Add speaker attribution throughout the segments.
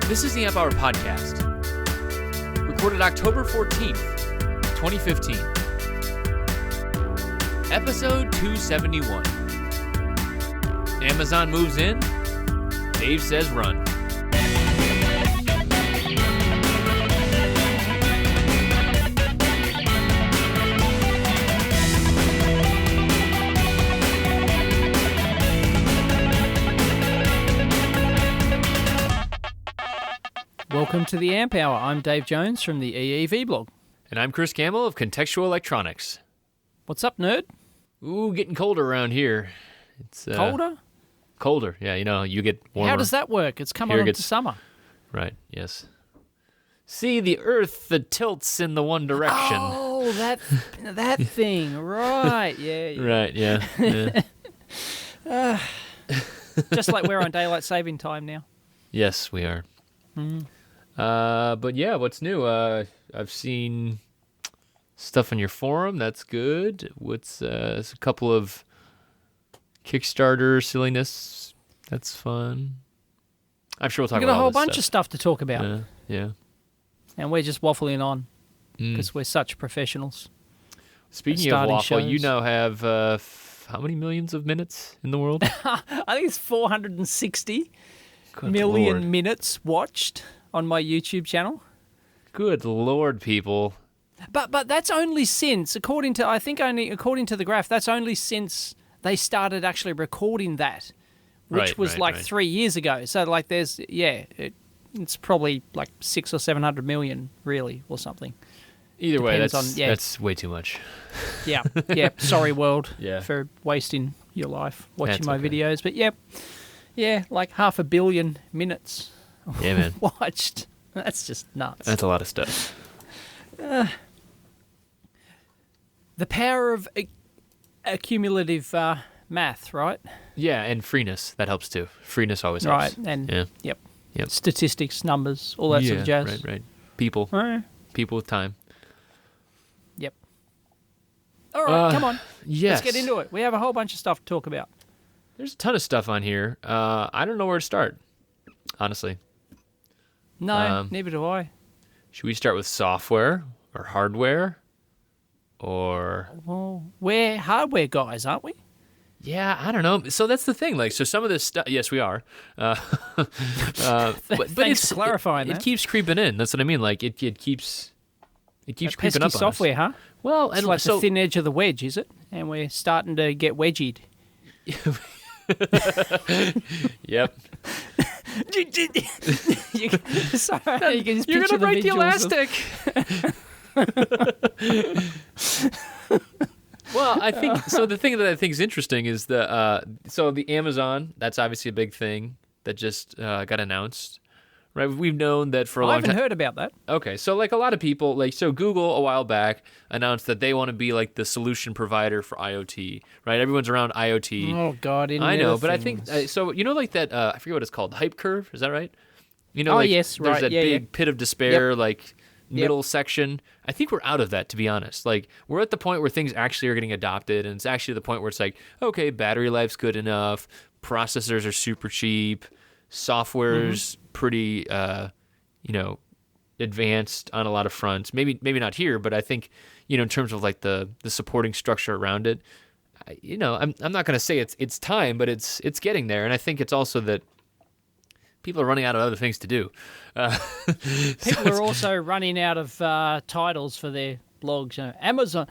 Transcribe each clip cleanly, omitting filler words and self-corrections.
Speaker 1: This is the Amp Hour Podcast, recorded October 14th, 2015. Episode 271. Amazon moves in, Dave says run.
Speaker 2: Welcome to the Amp Hour. I'm Dave Jones from the EEV blog.
Speaker 1: And I'm Chris Campbell of Contextual Electronics.
Speaker 2: What's up, nerd?
Speaker 1: Ooh, getting colder around here. It's
Speaker 2: Colder?
Speaker 1: Colder, yeah, you get warmer.
Speaker 2: How does that work? It's coming
Speaker 1: Here
Speaker 2: on
Speaker 1: gets-
Speaker 2: to summer.
Speaker 1: Right, yes. See the earth that tilts in the one direction.
Speaker 2: Oh, that thing. Right, yeah.
Speaker 1: Right, yeah. yeah.
Speaker 2: Just like we're on daylight saving time now.
Speaker 1: Yes, we are. But yeah, what's new? I've seen stuff on your forum. That's good. What's there's a couple of Kickstarter silliness. That's fun. I'm sure we'll talk
Speaker 2: We've got
Speaker 1: about
Speaker 2: a whole
Speaker 1: all this
Speaker 2: bunch of stuff to talk about.
Speaker 1: Yeah.
Speaker 2: And we're just waffling on because we're such professionals.
Speaker 1: Speaking of
Speaker 2: starting
Speaker 1: waffle, you
Speaker 2: shows.
Speaker 1: now have how many millions of minutes in the world?
Speaker 2: I think it's 460
Speaker 1: Good
Speaker 2: million
Speaker 1: Lord.
Speaker 2: minutes watched on my YouTube channel.
Speaker 1: Good Lord, people.
Speaker 2: But that's only since, according to the graph, that's only since they started actually recording that, which was like 3 years ago. So like there's, it's probably like 600 or 700 million really or something.
Speaker 1: Either way,
Speaker 2: Depends
Speaker 1: that's way too much.
Speaker 2: Yeah. Sorry, world,
Speaker 1: Yeah.
Speaker 2: for wasting your life watching
Speaker 1: That's
Speaker 2: my
Speaker 1: okay.
Speaker 2: videos. But like 500 million minutes
Speaker 1: Yeah, man.
Speaker 2: watched. That's just nuts.
Speaker 1: That's a lot of stuff.
Speaker 2: The power of accumulative math, right?
Speaker 1: Yeah, and freeness. That helps too. Freeness always helps.
Speaker 2: Right, and
Speaker 1: Yeah.
Speaker 2: yep.
Speaker 1: Yep.
Speaker 2: Statistics, numbers, all that sort of jazz.
Speaker 1: Right. People
Speaker 2: Right.
Speaker 1: with time.
Speaker 2: Yep. All right, come on.
Speaker 1: Yes.
Speaker 2: Let's get into it. We have a whole bunch of stuff to talk about.
Speaker 1: There's a ton of stuff on here. I don't know where to start, honestly.
Speaker 2: No, neither do I.
Speaker 1: Should we start with software or hardware? Or
Speaker 2: Well, we're hardware guys, aren't we?
Speaker 1: yeah, I don't know. So that's the thing. Like, so some of this stuff. Yes, we are. But
Speaker 2: Thanks
Speaker 1: it's
Speaker 2: for clarifying
Speaker 1: It
Speaker 2: that.
Speaker 1: keeps creeping in. That's what I mean. Like it keeps creeping
Speaker 2: Pesky
Speaker 1: up on
Speaker 2: software,
Speaker 1: us.
Speaker 2: huh?
Speaker 1: Well,
Speaker 2: It's
Speaker 1: and
Speaker 2: like
Speaker 1: so
Speaker 2: the thin edge of the wedge, is it? And we're starting to get wedgied.
Speaker 1: Yep.
Speaker 2: Sorry, you can just
Speaker 1: You're
Speaker 2: picture
Speaker 1: gonna break the
Speaker 2: visuals of-
Speaker 1: elastic. Well, I think so. The thing that I think is interesting is the Amazon. That's obviously a big thing that just got announced, right? We've known that for a
Speaker 2: I
Speaker 1: long
Speaker 2: haven't
Speaker 1: time.
Speaker 2: heard about that.
Speaker 1: Okay, so like a lot of people, so Google a while back announced that they want to be like the solution provider for IoT, right? Everyone's around IoT.
Speaker 2: Oh God,
Speaker 1: I know, but I think so. Like that. I forget what it's called. Hype curve. Is that right? Like,
Speaker 2: yes,
Speaker 1: there's
Speaker 2: right,
Speaker 1: that
Speaker 2: yeah,
Speaker 1: big
Speaker 2: yeah.
Speaker 1: pit of despair, like middle section. I think we're out of that, to be honest. Like we're at the point where things actually are getting adopted, and it's actually the point where it's like, okay, battery life's good enough, processors are super cheap, software's pretty, advanced on a lot of fronts. Maybe not here, but I think, in terms of like the supporting structure around it, I'm not going to say it's time, but it's getting there, and I think it's also that people are running out of other things to do.
Speaker 2: People are also running out of titles for their blogs. Amazon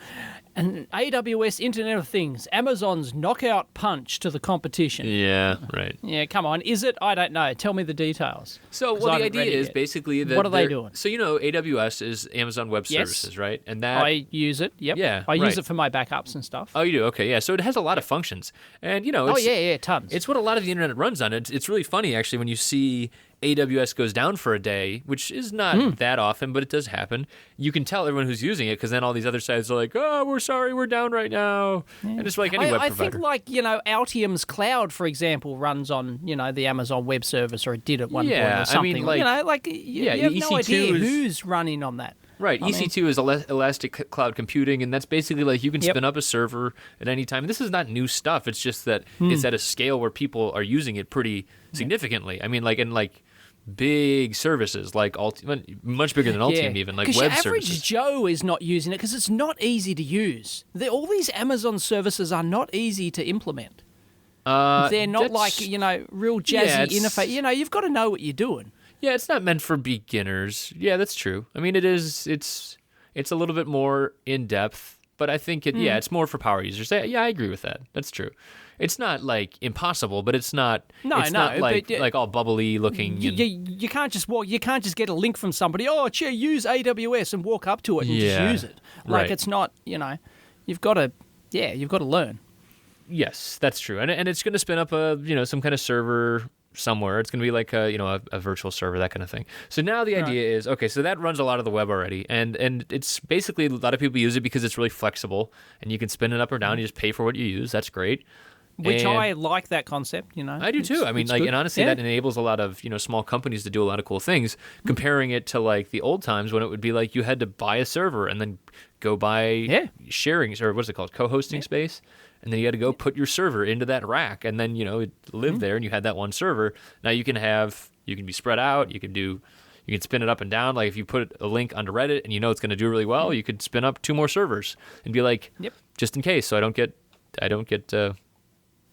Speaker 2: and AWS Internet of Things. Amazon's knockout punch to the competition.
Speaker 1: Yeah, right.
Speaker 2: Yeah, come on. Is it? I don't know. Tell me the details.
Speaker 1: So,
Speaker 2: 'Cause
Speaker 1: well,
Speaker 2: I
Speaker 1: the
Speaker 2: haven't read
Speaker 1: idea
Speaker 2: it
Speaker 1: is
Speaker 2: yet.
Speaker 1: basically that
Speaker 2: What are they
Speaker 1: they're-
Speaker 2: doing?
Speaker 1: So, AWS is Amazon Web
Speaker 2: Yes.
Speaker 1: Services, right? And that
Speaker 2: I use it. Yep.
Speaker 1: Yeah,
Speaker 2: I use
Speaker 1: right.
Speaker 2: it for my backups and stuff.
Speaker 1: Oh, you do? Okay, yeah. So it has a lot of functions, and it's,
Speaker 2: Tons.
Speaker 1: It's what a lot of the internet runs on. It's really funny actually when you see AWS goes down for a day, which is not that often, but it does happen. You can tell everyone who's using it because then all these other sites are like, "Oh, we're sorry, we're down right now," and it's like any web
Speaker 2: I
Speaker 1: provider.
Speaker 2: think like, Altium's Cloud, for example, runs on, the Amazon Web Service, or it did at one point
Speaker 1: Yeah,
Speaker 2: or
Speaker 1: I
Speaker 2: something.
Speaker 1: mean, like-
Speaker 2: you have no
Speaker 1: EC2
Speaker 2: idea
Speaker 1: is-
Speaker 2: who's running on that.
Speaker 1: Right,
Speaker 2: I mean-
Speaker 1: EC2 is elastic cloud computing, and that's basically like you can
Speaker 2: Yep.
Speaker 1: spin up a server at any time. This is not new stuff. It's just that it's at a scale where people are using it pretty significantly. I mean, big services like much bigger than Altium even, like web
Speaker 2: your average
Speaker 1: services.
Speaker 2: Joe is not using it because it's not easy to use. All these Amazon services are not easy to implement. They're not like, real jazzy interface. You've got to know what you're doing.
Speaker 1: Yeah, it's not meant for beginners. Yeah, that's true. I mean, it's a little bit more in-depth, but I think it's more for power users. Yeah, I agree with that. That's true. It's not like impossible, but it's not not like all bubbly looking.
Speaker 2: You can't just get a link from somebody. Oh, use AWS and walk up to it and just use it. Like it's not. You've got to learn.
Speaker 1: Yes, that's true, and it's going to spin up some kind of server somewhere. It's going to be like a virtual server, that kind of thing. So now the idea is, okay, so that runs a lot of the web already, and it's basically a lot of people use it because it's really flexible and you can spin it up or down. You just pay for what you use. That's great.
Speaker 2: Which I like that concept,
Speaker 1: I do too. I mean, and honestly, that enables a lot of small companies to do a lot of cool things. Comparing it to like the old times when it would be like you had to buy a server and then go buy sharing, or what's it called, co-hosting space, and then you had to go put your server into that rack, and then it lived there, and you had that one server. Now you can be spread out. You can spin it up and down. Like if you put a link onto Reddit and it's going to do really well, you could spin up 2 more servers and be like, just in case, so I don't get.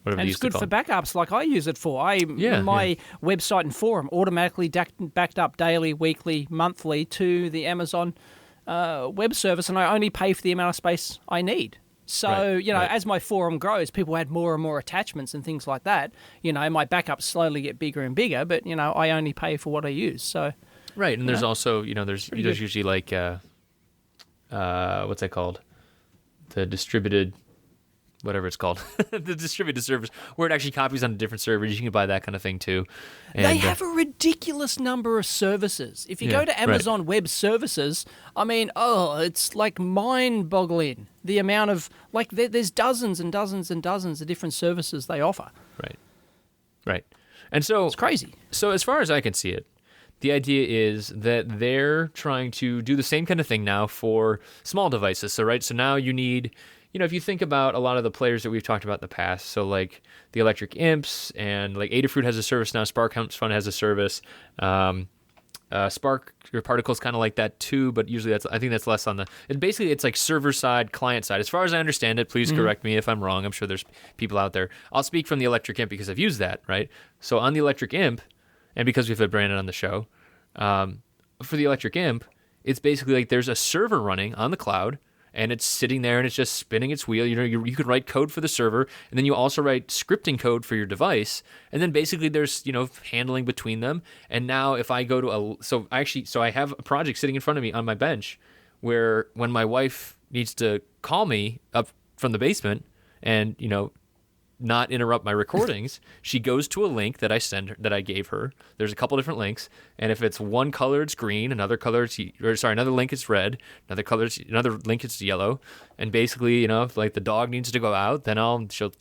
Speaker 2: And it's good for backups like I use it for. My website and forum automatically backed up daily, weekly, monthly to the Amazon web service, and I only pay for the amount of space I need. So, as my forum grows, people add more and more attachments and things like that. My backups slowly get bigger and bigger, but, I only pay for what I use. So,
Speaker 1: right, and there's also, there's usually like, what's that called? The distributed... whatever it's called, the distributed service, where it actually copies onto different servers. You can buy that kind of thing too. And,
Speaker 2: they have a ridiculous number of services. If you go to Amazon Web Services, I mean, it's like mind-boggling the amount of, like, there's dozens and dozens and dozens of different services they offer.
Speaker 1: Right. And so...
Speaker 2: it's crazy.
Speaker 1: So as far as I can see it, the idea is that they're trying to do the same kind of thing now for small devices. So now you need... if you think about a lot of the players that we've talked about in the past, so like the Electric Imps and like Adafruit has a service now, Spark Fun has a service, Spark or Particle's kind of like that too, but usually I think that's less on the. It's like server side, client side. As far as I understand it, please correct me if I'm wrong. I'm sure there's people out there. I'll speak from the Electric Imp because I've used that, right? So on the Electric Imp, and because we've had Brandon on the show, for the Electric Imp, it's basically like there's a server running on the cloud. And it's sitting there and it's just spinning its wheel. You could write code for the server, and then you also write scripting code for your device. And then basically there's, handling between them. And now if I go to so I have a project sitting in front of me on my bench where when my wife needs to call me up from the basement and, not interrupt my recordings, she goes to a link that I gave her. There's a couple different links, and if it's one color, it's green. Another link is red. Another link is yellow. And basically, if like the dog needs to go out, then she'll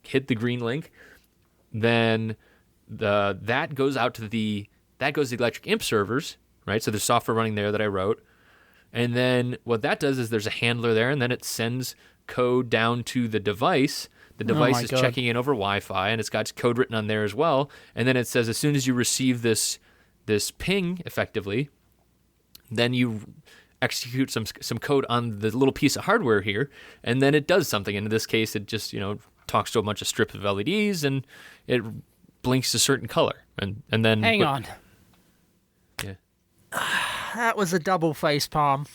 Speaker 1: hit the green link. Then that goes to the Electric Imp servers, right? So there's software running there that I wrote, and then what that does is there's a handler there, and then it sends code down to the device. The device is checking in over Wi-Fi, and it's got code written on there as well. And then it says as soon as you receive this ping, effectively, then you execute some code on the little piece of hardware here, and then it does something. And in this case, it just talks to a bunch of strips of LEDs, and it blinks a certain color. And then
Speaker 2: hang on.
Speaker 1: Yeah,
Speaker 2: that was a double face palm.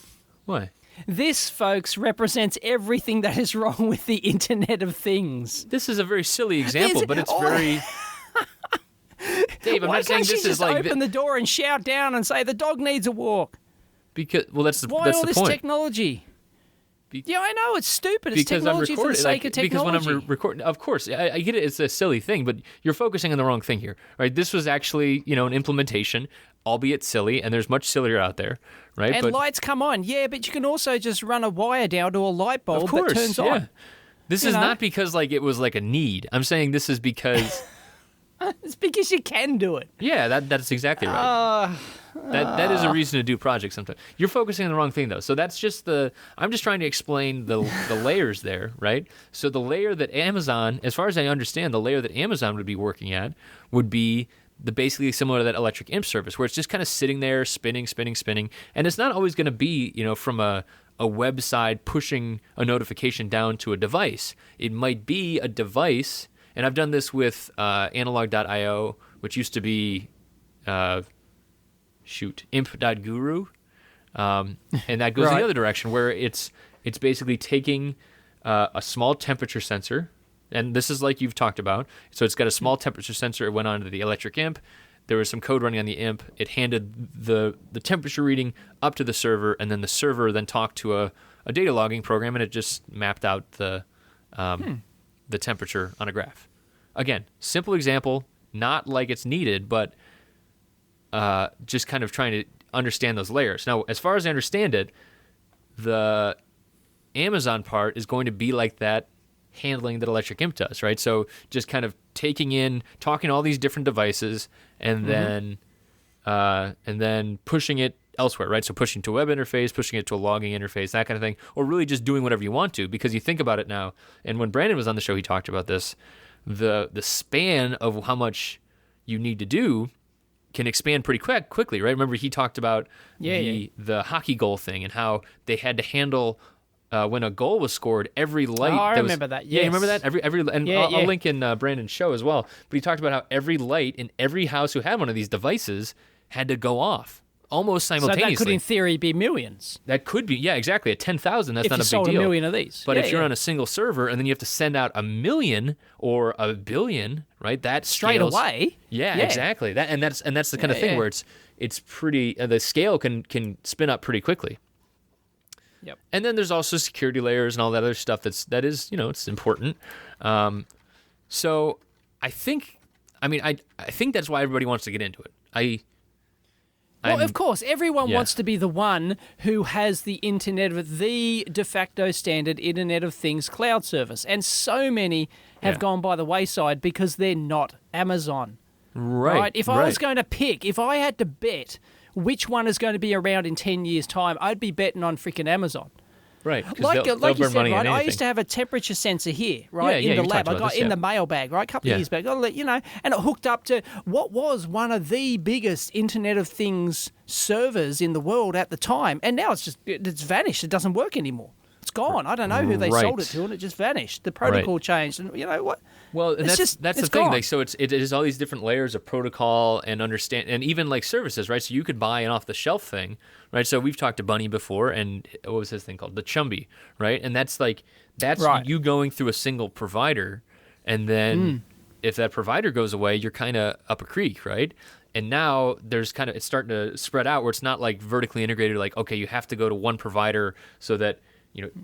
Speaker 1: Why?
Speaker 2: This, folks, represents everything that is wrong with the Internet of Things.
Speaker 1: This is a very silly example, but it's very... Dave, I'm not saying this is like...
Speaker 2: Why can't she just open the door and shout down and say, the dog needs a walk?
Speaker 1: Because, well, that's the point.
Speaker 2: Why all this technology? Yeah, I know, it's stupid. It's technology for the sake of technology.
Speaker 1: Because when I'm recording... Of course, I get it, it's a silly thing, but you're focusing on the wrong thing here, right? This was actually, an implementation, albeit silly, and there's much sillier out there, right?
Speaker 2: And lights come on, yeah, but you can also just run a wire down to a light bulb that turns on.
Speaker 1: This is not because it was like a need. I'm saying this is because...
Speaker 2: It's because you can do it.
Speaker 1: Yeah, that's exactly right. That is a reason to do projects sometimes. You're focusing on the wrong thing, though. So that's just I'm just trying to explain the layers there, right? So the layer that Amazon, as far as I understand, the layer that Amazon would be working at would be basically similar to that electric imp service, where it's just kind of sitting there, spinning, and it's not always going to be, from a website pushing a notification down to a device. It might be a device, and I've done this with Analog.io, which used to be imp.guru, and that goes in the other direction, where it's basically taking a small temperature sensor. And this is like you've talked about. So it's got a small temperature sensor. It went onto the electric imp. There was some code running on the imp. It handed the temperature reading up to the server, and then the server then talked to a data logging program, and it just mapped out the temperature on a graph. Again, simple example, not like it's needed, but just kind of trying to understand those layers. Now, as far as I understand it, the Amazon part is going to be like that, handling that electric imp does, right? So just kind of talking to all these different devices, and then pushing it elsewhere, right? So pushing to a web interface, pushing it to a logging interface, that kind of thing, or really just doing whatever you want to, because you think about it now. And when Brandon was on the show, he talked about this. The span of how much you need to do can expand pretty quickly, right? Remember, he talked about the hockey goal thing and how they had to handle. When a goal was scored, every light.
Speaker 2: Oh, I remember that. Yes.
Speaker 1: Yeah, you remember that? I'll link in Brandon's show as well. But he talked about how every light in every house who had one of these devices had to go off almost simultaneously.
Speaker 2: So that could, in theory, be millions.
Speaker 1: That could be, yeah, exactly. At 10,000, that's
Speaker 2: if
Speaker 1: not a big
Speaker 2: sold
Speaker 1: deal.
Speaker 2: a million of these.
Speaker 1: But if you're on a single server and then you have to send out 1 million or 1 billion, right? That
Speaker 2: straight
Speaker 1: scales,
Speaker 2: away.
Speaker 1: Yeah, exactly. That's the kind of thing where it's pretty. The scale can spin up pretty quickly.
Speaker 2: Yep.
Speaker 1: And then there's also security layers and all that other stuff that is it's important. So I think that's why everybody wants to get into it.
Speaker 2: Of course, everyone wants to be the one who has the the de facto standard Internet of Things cloud service, and so many have gone by the wayside because they're not Amazon.
Speaker 1: Right.
Speaker 2: If I was going to pick, if I had to bet which one is going to be around in 10 years' time, I'd be betting on freaking Amazon.
Speaker 1: Right.
Speaker 2: Like you said, right? I used to have a temperature sensor here, right, in the lab. I got in the mailbag, right, a couple of years back. And it hooked up to what was one of the biggest Internet of Things servers in the world at the time. And now it's vanished. It doesn't work anymore. It's gone. I don't know who they sold it to, and it just vanished. The protocol changed, and what?
Speaker 1: Well, and that's the thing. Like, so it is all these different layers of protocol and and even like services, right? So you could buy an off-the-shelf thing, right? So we've talked to Bunny before, and what was his thing called? The Chumby, right? And that's you going through a single provider, and then if that provider goes away, you're kind of up a creek, right? And now it's starting to spread out where it's not like vertically integrated. Like, okay, you have to go to one provider so that.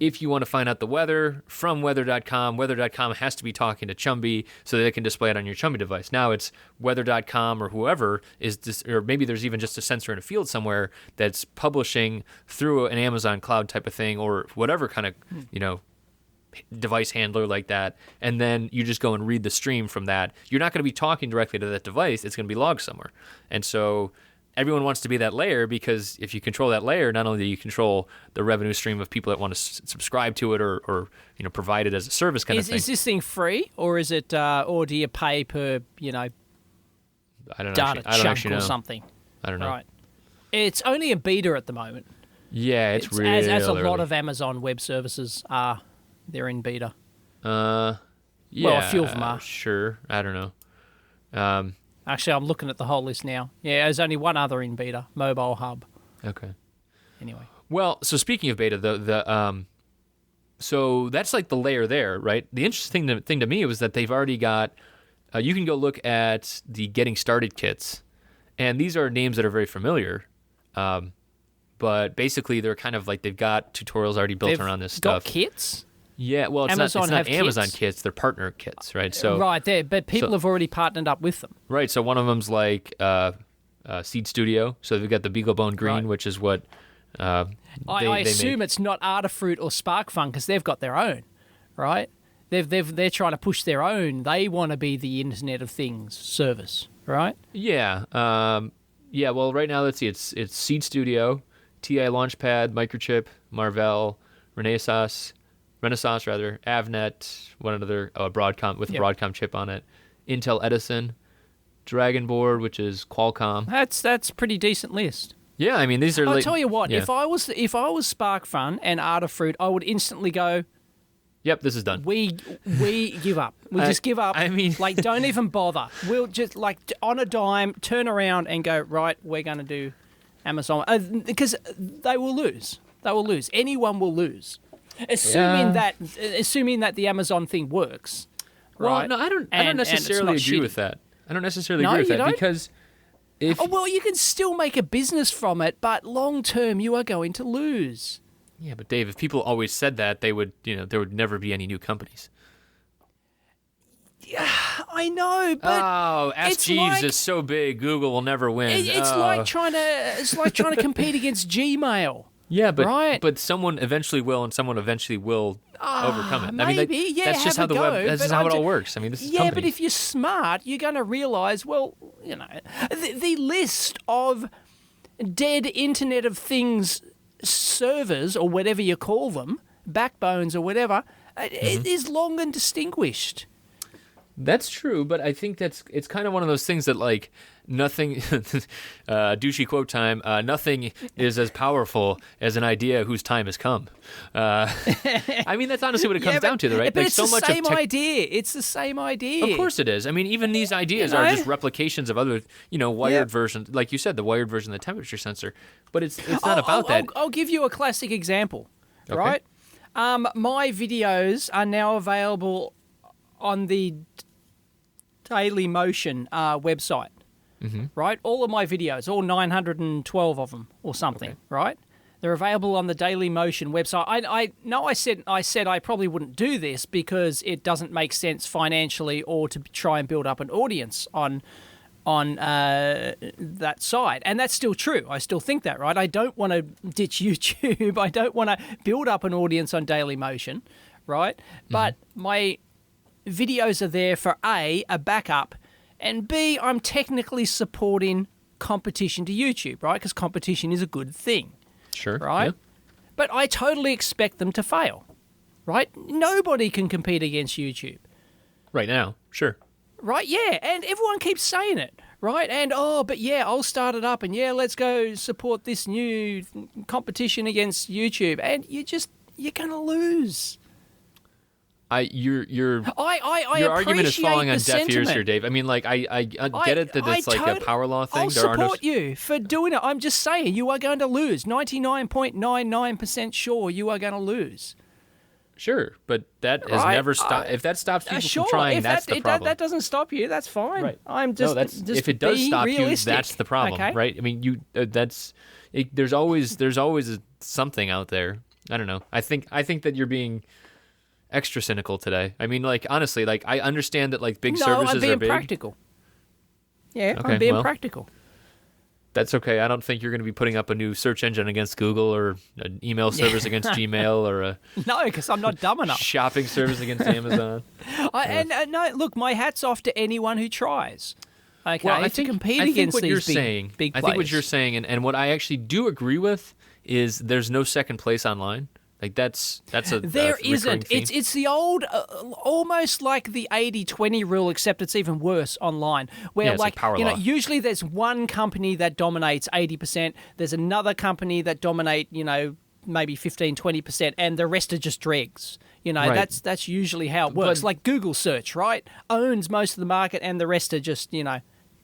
Speaker 1: If you want to find out the weather from weather.com, weather.com has to be talking to Chumby so that they can display it on your Chumby device. Now it's weather.com or whoever or maybe there's even just a sensor in a field somewhere that's publishing through an Amazon cloud type of thing or whatever kind of, device handler like that. And then you just go and read the stream from that. You're not going to be talking directly to that device. It's going to be logged somewhere. And so everyone wants to be that layer because if you control that layer, not only do you control the revenue stream of people that want to subscribe to it or provide it as a service kind of thing.
Speaker 2: Is this thing free or is it or do you pay per
Speaker 1: I don't know,
Speaker 2: data chunk or something?
Speaker 1: I don't know.
Speaker 2: Right. It's only a beta at the moment.
Speaker 1: Yeah, it's really
Speaker 2: as a
Speaker 1: early.
Speaker 2: lot of Amazon Web Services are. They're in beta.
Speaker 1: Yeah.
Speaker 2: Well, a few of them are.
Speaker 1: Sure. I don't know.
Speaker 2: Actually, I'm looking at the whole list now. Yeah, there's only one other in beta, Mobile Hub.
Speaker 1: Okay.
Speaker 2: Anyway.
Speaker 1: Well, so speaking of beta, so that's like the layer there, right? The interesting thing to me was that they've already got. You can go look at the Getting Started kits, and these are names that are very familiar. But basically, they're kind of like they've got tutorials already built around this stuff.
Speaker 2: Got kits?
Speaker 1: Yeah, well, it's not Amazon kits. They're partner kits, right? So
Speaker 2: right there, but people have already partnered up with them.
Speaker 1: Right. So one of them's like Seed Studio. So they've got the BeagleBone Green, which is what
Speaker 2: I assume it's not Adafruit or SparkFun because they've got their own, right? They're trying to push their own. They want to be the Internet of Things service, right?
Speaker 1: Yeah. Yeah. Well, right now, let's see. It's Seed Studio, TI Launchpad, Microchip, Marvell, Renaissance, Avnet, one another Broadcom with a Broadcom chip on it, Intel Edison, Dragon Board, which is Qualcomm.
Speaker 2: That's pretty decent list.
Speaker 1: Yeah, I mean these are.
Speaker 2: I'll tell you what.
Speaker 1: Yeah.
Speaker 2: If I was SparkFun and Adafruit, I would instantly go.
Speaker 1: Yep, this is done.
Speaker 2: We give up. We just give up.
Speaker 1: I mean,
Speaker 2: like, don't even bother. We'll just, like, on a dime, turn around and go, right, we're going to do Amazon. Because they will lose. They will lose. Anyone will lose. Assuming that the Amazon thing works.
Speaker 1: Well,
Speaker 2: right?
Speaker 1: no, I don't
Speaker 2: And it's
Speaker 1: necessarily
Speaker 2: not
Speaker 1: agree
Speaker 2: shitty.
Speaker 1: with that. I don't necessarily
Speaker 2: No,
Speaker 1: agree with
Speaker 2: you
Speaker 1: that
Speaker 2: don't?
Speaker 1: because if
Speaker 2: Oh, well, you can still make a business from it, but long term, you are going to lose.
Speaker 1: yeah, but Dave, if people always said that, they would, there would never be any new companies.
Speaker 2: Yeah, I know, but
Speaker 1: Oh, Ask
Speaker 2: it's
Speaker 1: Jeeves
Speaker 2: like-
Speaker 1: is so big, Google will never win.
Speaker 2: it's
Speaker 1: Oh.
Speaker 2: like trying to compete against Gmail.
Speaker 1: Yeah, but
Speaker 2: Right.
Speaker 1: but someone eventually will, and someone eventually will overcome it.
Speaker 2: maybe. Yeah,
Speaker 1: that's just how
Speaker 2: have a
Speaker 1: the web.
Speaker 2: go,
Speaker 1: That's
Speaker 2: but
Speaker 1: just how
Speaker 2: I'm
Speaker 1: it all
Speaker 2: ju-
Speaker 1: works. I mean, this is
Speaker 2: Yeah, but
Speaker 1: company.
Speaker 2: if you're smart, you're going to realize, well, the list of dead Internet of Things servers or whatever you call them, backbones or whatever, it is long and distinguished.
Speaker 1: That's true, but I think it's kind of one of those things that like nothing, douchey quote time. Nothing is as powerful as an idea whose time has come. I mean, that's honestly what it comes down to, right?
Speaker 2: But
Speaker 1: Like
Speaker 2: it's
Speaker 1: so
Speaker 2: the
Speaker 1: much
Speaker 2: same
Speaker 1: of tech-
Speaker 2: idea. It's the same idea.
Speaker 1: Of course it is. I mean, even these ideas
Speaker 2: You
Speaker 1: are
Speaker 2: know?
Speaker 1: just replications of other, wired
Speaker 2: Yeah.
Speaker 1: versions. Like you said, the wired version of the temperature sensor. But it's not about that.
Speaker 2: I'll give you a classic example,
Speaker 1: Okay.
Speaker 2: right? My videos are now available on the Daily Motion website, right? All of my videos, all 912 of them or something, right? They're available on the Daily Motion website. I know I said I probably wouldn't do this because it doesn't make sense financially or to try and build up an audience on that site. And that's still true. I still think that, right? I don't want to ditch YouTube. I don't want to build up an audience on Daily Motion, right? But my videos are there for A, a backup, and B, I'm technically supporting competition to YouTube, right? Because competition is a good thing,
Speaker 1: Sure.
Speaker 2: right?
Speaker 1: Yeah.
Speaker 2: But I totally expect them to fail, right? Nobody can compete against YouTube.
Speaker 1: Right now, sure.
Speaker 2: Right, yeah, and everyone keeps saying it, right? And, but yeah, I'll start it up, and yeah, let's go support this new competition against YouTube, and you're going to lose.
Speaker 1: Your
Speaker 2: I
Speaker 1: argument is falling on
Speaker 2: appreciate
Speaker 1: deaf
Speaker 2: the
Speaker 1: ears here,
Speaker 2: sentiment.
Speaker 1: Dave. I mean, like I get it that it's like a power law thing.
Speaker 2: I'll
Speaker 1: There are no
Speaker 2: support you for doing it. I'm just saying you are going to lose. 99.99% sure you are going to lose.
Speaker 1: Sure, but that has
Speaker 2: Right,
Speaker 1: never stopped. If that stops people
Speaker 2: Sure,
Speaker 1: from trying,
Speaker 2: if
Speaker 1: that's the problem.
Speaker 2: That doesn't stop you, that's fine.
Speaker 1: Right.
Speaker 2: I'm just,
Speaker 1: no, that's
Speaker 2: just
Speaker 1: if it does
Speaker 2: be
Speaker 1: stop
Speaker 2: realistic,
Speaker 1: you, that's the problem,
Speaker 2: okay?
Speaker 1: right? I mean, there's always something out there. I don't know. I think that you're being extra cynical today. I mean, like honestly, like I understand that like big
Speaker 2: No,
Speaker 1: services
Speaker 2: I'm being
Speaker 1: are big.
Speaker 2: practical. Yeah,
Speaker 1: Okay,
Speaker 2: I'm being
Speaker 1: well.
Speaker 2: practical.
Speaker 1: That's okay. I don't think you're going to be putting up a new search engine against Google or an email service against Gmail or a
Speaker 2: No, because I'm not dumb enough.
Speaker 1: shopping service against Amazon.
Speaker 2: No, look, my hat's off to anyone who tries. Okay,
Speaker 1: Well, I
Speaker 2: to
Speaker 1: think,
Speaker 2: compete
Speaker 1: I think
Speaker 2: against
Speaker 1: what
Speaker 2: these
Speaker 1: you're
Speaker 2: big,
Speaker 1: saying,
Speaker 2: big
Speaker 1: I think what
Speaker 2: players.
Speaker 1: you're saying, and what I actually do agree with is there's no second place online. Like that's a
Speaker 2: There
Speaker 1: recurring
Speaker 2: isn't.
Speaker 1: theme.
Speaker 2: It's the old, almost like the 80-20 rule, except it's even worse online. Where
Speaker 1: Yeah, it's like power law.
Speaker 2: usually there's one company that dominates 80%. There's another company that dominate, maybe 15-20%, and the rest are just dregs.
Speaker 1: Right.
Speaker 2: That's usually how it works.
Speaker 1: But-
Speaker 2: Like Google search, right? Owns most of the market, and the rest are just,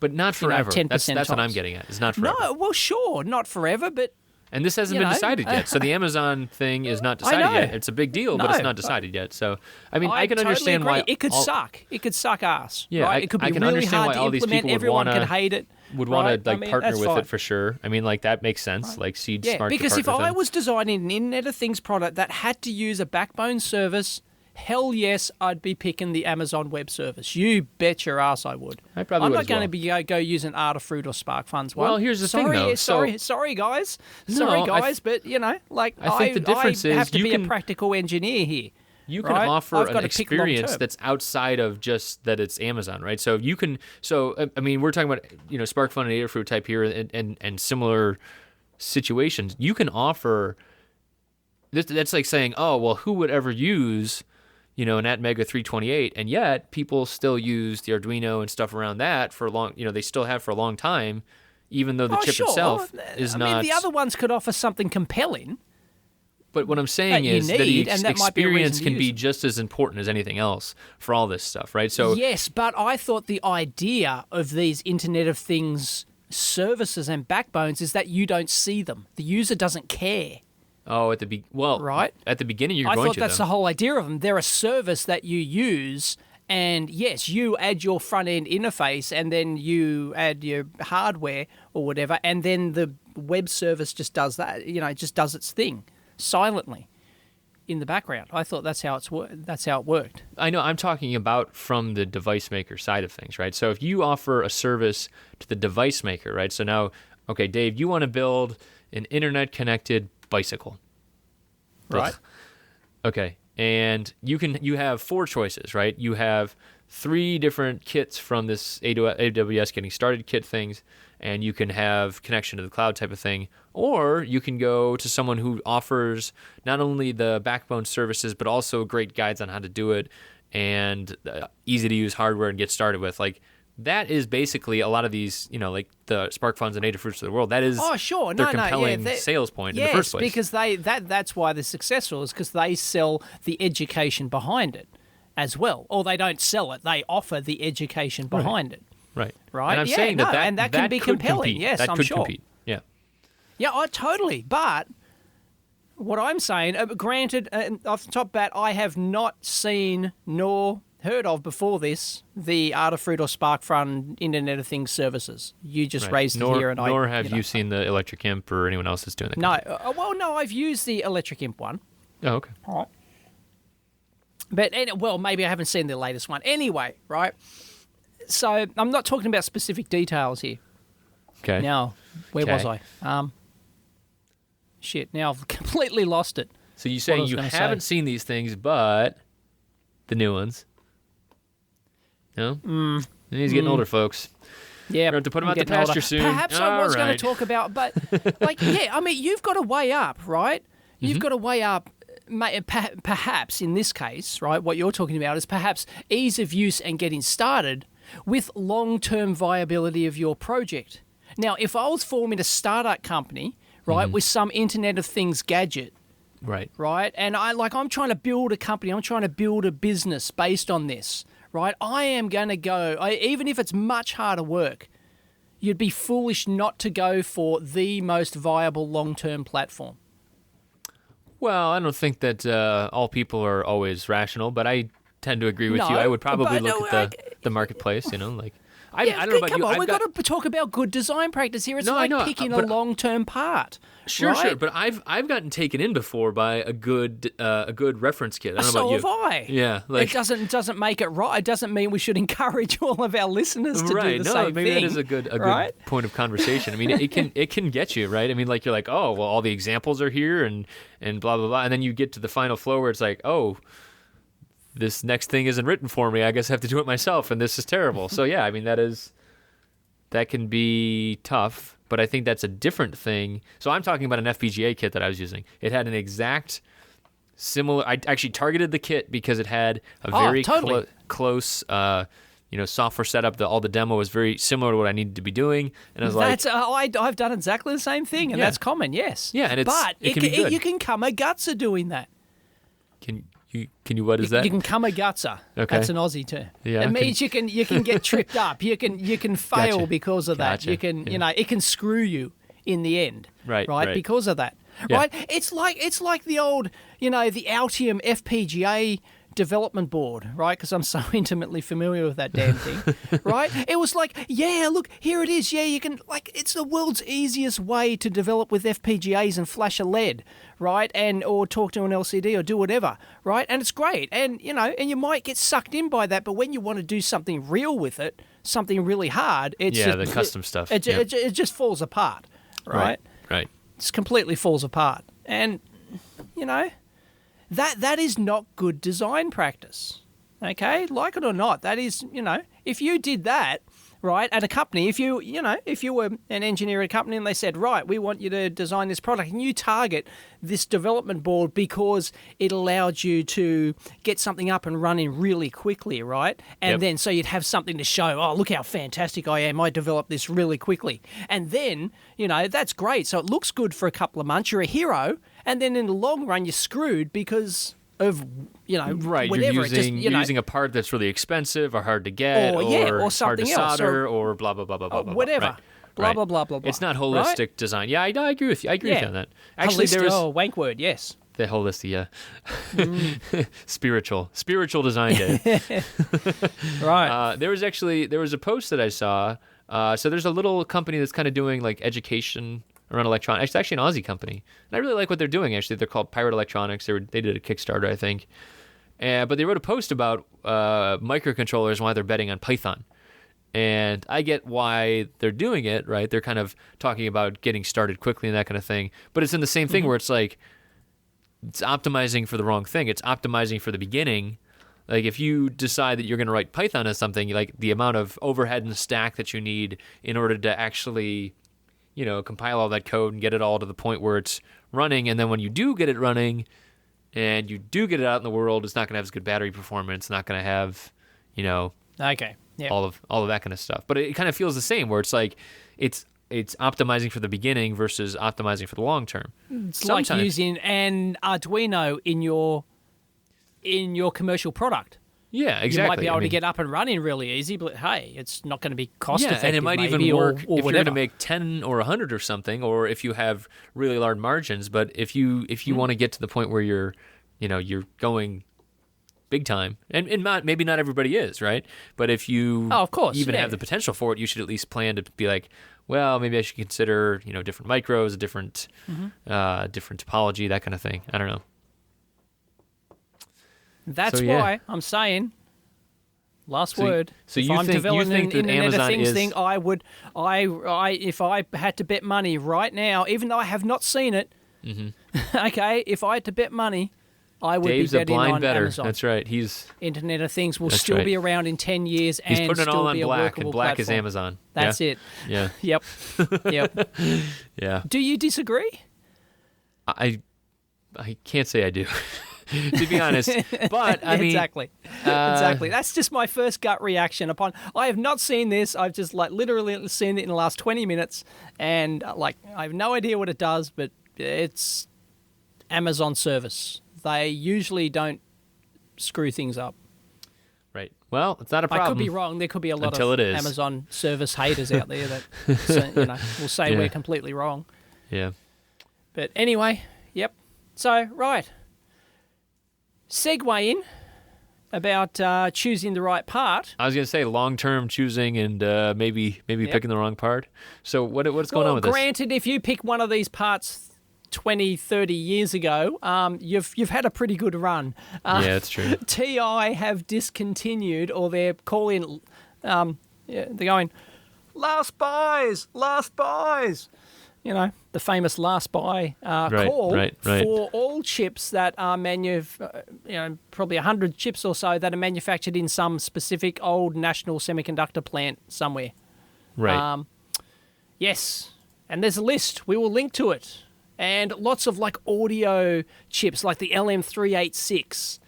Speaker 1: but not forever.
Speaker 2: 10%
Speaker 1: That's what I'm
Speaker 2: tops.
Speaker 1: getting at. It's not forever.
Speaker 2: No, well, sure, not forever, but
Speaker 1: And this hasn't
Speaker 2: you
Speaker 1: been
Speaker 2: know,
Speaker 1: decided yet. So the Amazon thing is not decided
Speaker 2: know.
Speaker 1: yet. It's a big deal, but it's
Speaker 2: No.
Speaker 1: not decided yet. So I mean, I can
Speaker 2: totally
Speaker 1: understand
Speaker 2: agree.
Speaker 1: why
Speaker 2: it could
Speaker 1: all-
Speaker 2: suck. It could suck ass.
Speaker 1: Yeah,
Speaker 2: right? It could be
Speaker 1: I can
Speaker 2: really
Speaker 1: understand
Speaker 2: hard
Speaker 1: why
Speaker 2: to
Speaker 1: all these
Speaker 2: implement.
Speaker 1: people would
Speaker 2: Everyone
Speaker 1: wanna-
Speaker 2: could hate it.
Speaker 1: would want
Speaker 2: right?
Speaker 1: to like partner
Speaker 2: that's
Speaker 1: with
Speaker 2: fine.
Speaker 1: it for sure. I mean, like that makes sense. Like Seed
Speaker 2: Yeah,
Speaker 1: smart to
Speaker 2: because if
Speaker 1: partner with
Speaker 2: I
Speaker 1: them.
Speaker 2: was designing an Internet of Things product that had to use a backbone service, hell yes, I'd be picking the Amazon Web Service. You bet your ass I would.
Speaker 1: I probably
Speaker 2: I'm
Speaker 1: would
Speaker 2: not
Speaker 1: as
Speaker 2: going
Speaker 1: well.
Speaker 2: to be go using Adafruit or SparkFun's one.
Speaker 1: Well, here's the thing,
Speaker 2: Sorry,
Speaker 1: though.
Speaker 2: Sorry, guys.
Speaker 1: No,
Speaker 2: Sorry,
Speaker 1: I
Speaker 2: guys, but like
Speaker 1: I think the difference
Speaker 2: I
Speaker 1: is
Speaker 2: have to
Speaker 1: you
Speaker 2: be
Speaker 1: can-
Speaker 2: a practical engineer here.
Speaker 1: You can
Speaker 2: right?
Speaker 1: offer
Speaker 2: I've
Speaker 1: an
Speaker 2: got to pick long
Speaker 1: experience
Speaker 2: term.
Speaker 1: that's outside of just that it's Amazon, right? So you can. So I mean, we're talking about SparkFun and Adafruit type here, and similar situations. You can offer. That's like saying, oh well, who would ever use an Atmega 328, and yet people still use the Arduino and stuff around that for a long, they still have for a long time, even though the chip itself is not.
Speaker 2: I mean, the other ones could offer something compelling.
Speaker 1: But what I'm saying is that the experience can be just as important as anything else for all this stuff, right? So
Speaker 2: yes, but I thought the idea of these Internet of Things services and backbones is that you don't see them. The user doesn't care.
Speaker 1: Oh, at the beginning you're going to.
Speaker 2: I thought that's the whole idea of them. They're a service that you use, and yes, you add your front end interface, and then you add your hardware or whatever, and then the web service just does that. It just does its thing silently in the background. I thought that's how it worked.
Speaker 1: I know. I'm talking about from the device maker side of things, right? So if you offer a service to the device maker, right? So now, okay, Dave, you want to build an internet-connected bicycle,
Speaker 2: right?
Speaker 1: Ugh. Okay, and you have 4 choices, right? You have 3 different kits from this AWS getting started kit things, and you can have connection to the cloud type of thing, or you can go to someone who offers not only the backbone services but also great guides on how to do it and easy to use hardware and get started with. Like, that is basically a lot of these, like the SparkFuns and Adafruits of the world. That is their compelling sales point in the first place.
Speaker 2: Yes, because that's why they're successful, is because they sell the education behind it as well. Or they don't sell it, they offer the education behind it.
Speaker 1: Right.
Speaker 2: Right.
Speaker 1: And I'm saying that
Speaker 2: can be compelling.
Speaker 1: Compete.
Speaker 2: Yes,
Speaker 1: that
Speaker 2: I'm
Speaker 1: could
Speaker 2: sure.
Speaker 1: Compete. Yeah.
Speaker 2: Yeah, totally. But what I'm saying, granted, off the top bat, I have not seen nor heard of before this the Adafruit or SparkFun Internet of Things services. You just raised it here, and
Speaker 1: nor have you seen the Electric Imp or anyone else that's doing that.
Speaker 2: No. No, I've used the Electric Imp one.
Speaker 1: Oh, okay.
Speaker 2: All right. But maybe I haven't seen the latest one. Anyway, right. So I'm not talking about specific details here.
Speaker 1: Okay.
Speaker 2: Now, where was I? Now I've completely lost it.
Speaker 1: So you're saying you haven't seen these things, but the new ones. No? He's getting older, folks.
Speaker 2: Yeah.
Speaker 1: We're going to have to put him out the pasture soon.
Speaker 2: Perhaps I was going to talk about, but you've got to weigh up, right? You've got to weigh up, perhaps in this case, right, what you're talking about is perhaps ease of use and getting started with long-term viability of your project. Now, if I was forming a startup company, right, with some Internet of Things gadget, right, and I'm trying to build a company, I'm trying to build a business based on this, right, I am going to go, even if it's much harder work, you'd be foolish not to go for the most viable long-term platform.
Speaker 1: Well, I don't think that all people are always rational, but I tend to agree with you. I would probably look at the marketplace, I don't know about
Speaker 2: come
Speaker 1: you.
Speaker 2: on, we've got to talk about good design practice here. It's picking a long-term part.
Speaker 1: Sure, but I've gotten taken in before by a good reference kit. I don't know about you.
Speaker 2: So have I.
Speaker 1: Yeah,
Speaker 2: it doesn't make it right. It doesn't mean we should encourage all of our listeners to do the same thing.
Speaker 1: Maybe that is a good point of conversation. I mean, it can get you right. I mean, you're like, oh, well, all the examples are here and blah blah blah, and then you get to the final flow where it's like, oh, this next thing isn't written for me. I guess I have to do it myself, and this is terrible. So yeah, I mean that can be tough, but I think that's a different thing. So I'm talking about an FPGA kit that I was using. It had an exact similar. I actually targeted the kit because it had a very close, software setup. All the demo was very similar to what I needed to be doing, and I was
Speaker 2: I've done exactly the same thing, and that's common. Yes.
Speaker 1: Yeah, and
Speaker 2: you can kamagutsa doing that.
Speaker 1: Can you? What is that?
Speaker 2: You can kamagutsa.
Speaker 1: Okay.
Speaker 2: That's an Aussie term.
Speaker 1: Yeah,
Speaker 2: it means you can get tripped up. You can fail
Speaker 1: Gotcha.
Speaker 2: because of that. You can it can screw you in the end.
Speaker 1: Right.
Speaker 2: Because of that.
Speaker 1: Yeah.
Speaker 2: Right. It's like the old the Altium FPGA development board, right? Because I'm so intimately familiar with that damn thing, right? It was like, yeah, look, here it is. Yeah, you can, it's the world's easiest way to develop with FPGAs and flash a LED, right? Or talk to an LCD or do whatever, right? And it's great. And, and you might get sucked in by that, but when you want to do something real with it, something really hard, it's
Speaker 1: the custom stuff.
Speaker 2: It just falls apart, right?
Speaker 1: Right.
Speaker 2: It just completely falls apart. And, That is not good design practice, okay? Like it or not, that is, if you did that, right, at a company, if you were an engineer at a company and they said, right, we want you to design this product, and you target this development board because it allowed you to get something up and running really quickly, right? And then so you'd have something to show, oh, look how fantastic I am. I developed this really quickly. And then, that's great. So it looks good for a couple of months. You're a hero. And then in the long run, you're screwed because of,
Speaker 1: right,
Speaker 2: whatever.
Speaker 1: You're using a part that's really expensive or hard to get, or
Speaker 2: something
Speaker 1: hard to
Speaker 2: else,
Speaker 1: solder, or blah, blah, blah, blah, blah, blah.
Speaker 2: Whatever.
Speaker 1: Right.
Speaker 2: Blah, blah, blah, blah, blah.
Speaker 1: It's not holistic
Speaker 2: right?
Speaker 1: design. Yeah, I agree with you. I agree with you on that. Actually,
Speaker 2: wank word, yes.
Speaker 1: The holistic, spiritual design day.
Speaker 2: Right.
Speaker 1: There was a post that I saw. So there's a little company that's kind of doing like education around electronics. It's actually an Aussie company, and I really like what they're doing. Actually, they're called Pirate Electronics. They did a Kickstarter, I think. But they wrote a post about microcontrollers and why they're betting on Python. And I get why they're doing it, right? They're kind of talking about getting started quickly and that kind of thing. But it's in the same thing where it's like, it's optimizing for the wrong thing. It's optimizing for the beginning. Like if you decide that you're going to write Python as something, like the amount of overhead and stack that you need in order to actually, compile all that code and get it all to the point where it's running. And then when you do get it running and you do get it out in the world, it's not going to have as good battery performance. It's not going to have,
Speaker 2: okay. Yep.
Speaker 1: all of that kind of stuff. But it kind of feels the same where it's like it's optimizing for the beginning versus optimizing for the long term.
Speaker 2: It's like using an Arduino in your commercial product.
Speaker 1: Yeah, exactly.
Speaker 2: You might be able to get up and running really easy, but hey, it's not going to be cost effective.
Speaker 1: And it might
Speaker 2: maybe,
Speaker 1: even work
Speaker 2: or
Speaker 1: if
Speaker 2: whatever.
Speaker 1: you're going to make 10 or 100 or something, or if you have really large margins. But if you want to get to the point where you're going big time, and maybe not everybody is, right? But if you
Speaker 2: of course,
Speaker 1: even have the potential for it, you should at least plan to be like, well, maybe I should consider different micros, different different topology, that kind of thing. I don't know.
Speaker 2: That's why I'm saying, last word.
Speaker 1: So
Speaker 2: if
Speaker 1: you
Speaker 2: I'm
Speaker 1: think
Speaker 2: developing
Speaker 1: that
Speaker 2: an Internet
Speaker 1: Amazon
Speaker 2: of Things
Speaker 1: is...
Speaker 2: thing, if I had to bet money right now, even though I have not seen it, okay, if I had to bet money, I would
Speaker 1: Dave's
Speaker 2: be
Speaker 1: a
Speaker 2: betting
Speaker 1: blind
Speaker 2: on
Speaker 1: better.
Speaker 2: Amazon.
Speaker 1: That's right.
Speaker 2: Internet of Things will still be around in 10 years
Speaker 1: He's
Speaker 2: and
Speaker 1: putting it
Speaker 2: still
Speaker 1: all on
Speaker 2: be a
Speaker 1: black,
Speaker 2: workable
Speaker 1: and black
Speaker 2: platform.
Speaker 1: is Amazon.
Speaker 2: That's it.
Speaker 1: Yeah.
Speaker 2: Yep. Yep.
Speaker 1: Yeah.
Speaker 2: Do you disagree?
Speaker 1: I can't say I do, to be honest. But I mean,
Speaker 2: exactly. Exactly. That's just my first gut reaction upon. I have not seen this. I've just literally seen it in the last 20 minutes, and I have no idea what it does, but it's Amazon service. They usually don't screw things up.
Speaker 1: Right. Well, it's not a problem.
Speaker 2: I could be wrong. There could be a lot
Speaker 1: Until
Speaker 2: of
Speaker 1: it is.
Speaker 2: Amazon service haters out there that will say we're completely wrong.
Speaker 1: Yeah.
Speaker 2: But anyway, yep. So, right. Segue in about choosing the right part.
Speaker 1: I was going to say long-term choosing and maybe picking the wrong part. So what's going on with
Speaker 2: granted, if you pick one of these parts 20, 30 years ago, you've had a pretty good run.
Speaker 1: Yeah, that's true.
Speaker 2: TI have discontinued, or they're calling, they're going, last buys. The famous last buy call for all chips that are probably 100 chips or so that are manufactured in some specific old national semiconductor plant somewhere.
Speaker 1: Right.
Speaker 2: Yes, and there's a list. We will link to it. And lots of audio chips, like the LM386.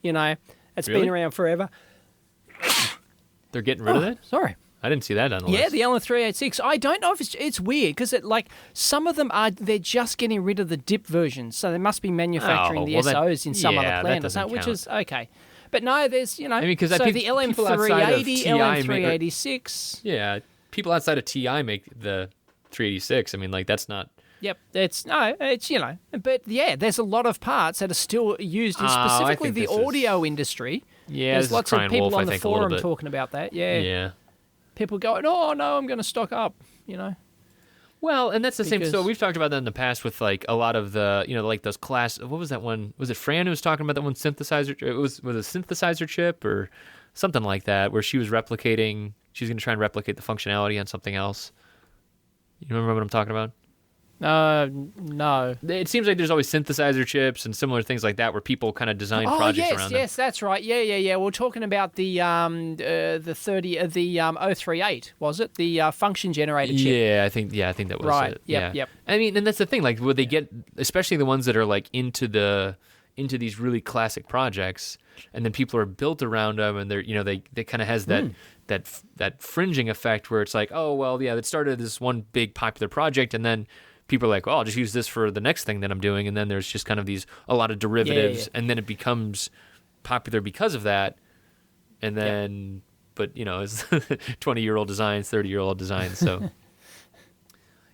Speaker 2: It's been around forever.
Speaker 1: They're getting rid of that?
Speaker 2: Sorry.
Speaker 1: I didn't see that on the list.
Speaker 2: Yeah, the LM386. I don't know if it's weird because some of them they're just getting rid of the DIP versions, so they must be manufacturing the SOs in some other plant or something, which is okay. But no, there's the LM380, LM386.
Speaker 1: Yeah, people outside of TI make the 386. I mean, that's not.
Speaker 2: Yep, but yeah, there's a lot of parts that are still used in specifically the audio industry.
Speaker 1: Yeah,
Speaker 2: there's lots of people on the forum talking about that. Yeah.
Speaker 1: Yeah.
Speaker 2: People going, oh no, I'm going to stock up.
Speaker 1: Well, and that's the same. So we've talked about that in the past with a lot of the those class. What was that one? Was it Fran who was talking about that one synthesizer? It was a synthesizer chip or something like that, where she was replicating. She was going to try and replicate the functionality on something else. You remember what I'm talking about?
Speaker 2: No.
Speaker 1: It seems like there's always synthesizer chips and similar things like that where people kind of design projects around them.
Speaker 2: Yes, that's right. Yeah. We're talking about the 038, was it? The function generator chip.
Speaker 1: Yeah, I think that was
Speaker 2: Right.
Speaker 1: it.
Speaker 2: Yep.
Speaker 1: Yeah. I mean, and that's the thing. Like, would they get, especially the ones that are like into these really classic projects, and then people are built around them, and they're they kind of has that fringing effect where it's like, oh well, yeah, that started this one big popular project, and then people are like, well, I'll just use this for the next thing that I'm doing, and then there's just kind of a lot of derivatives, and then it becomes popular because of that, and then, but it's 20-year-old designs, 30-year-old designs, so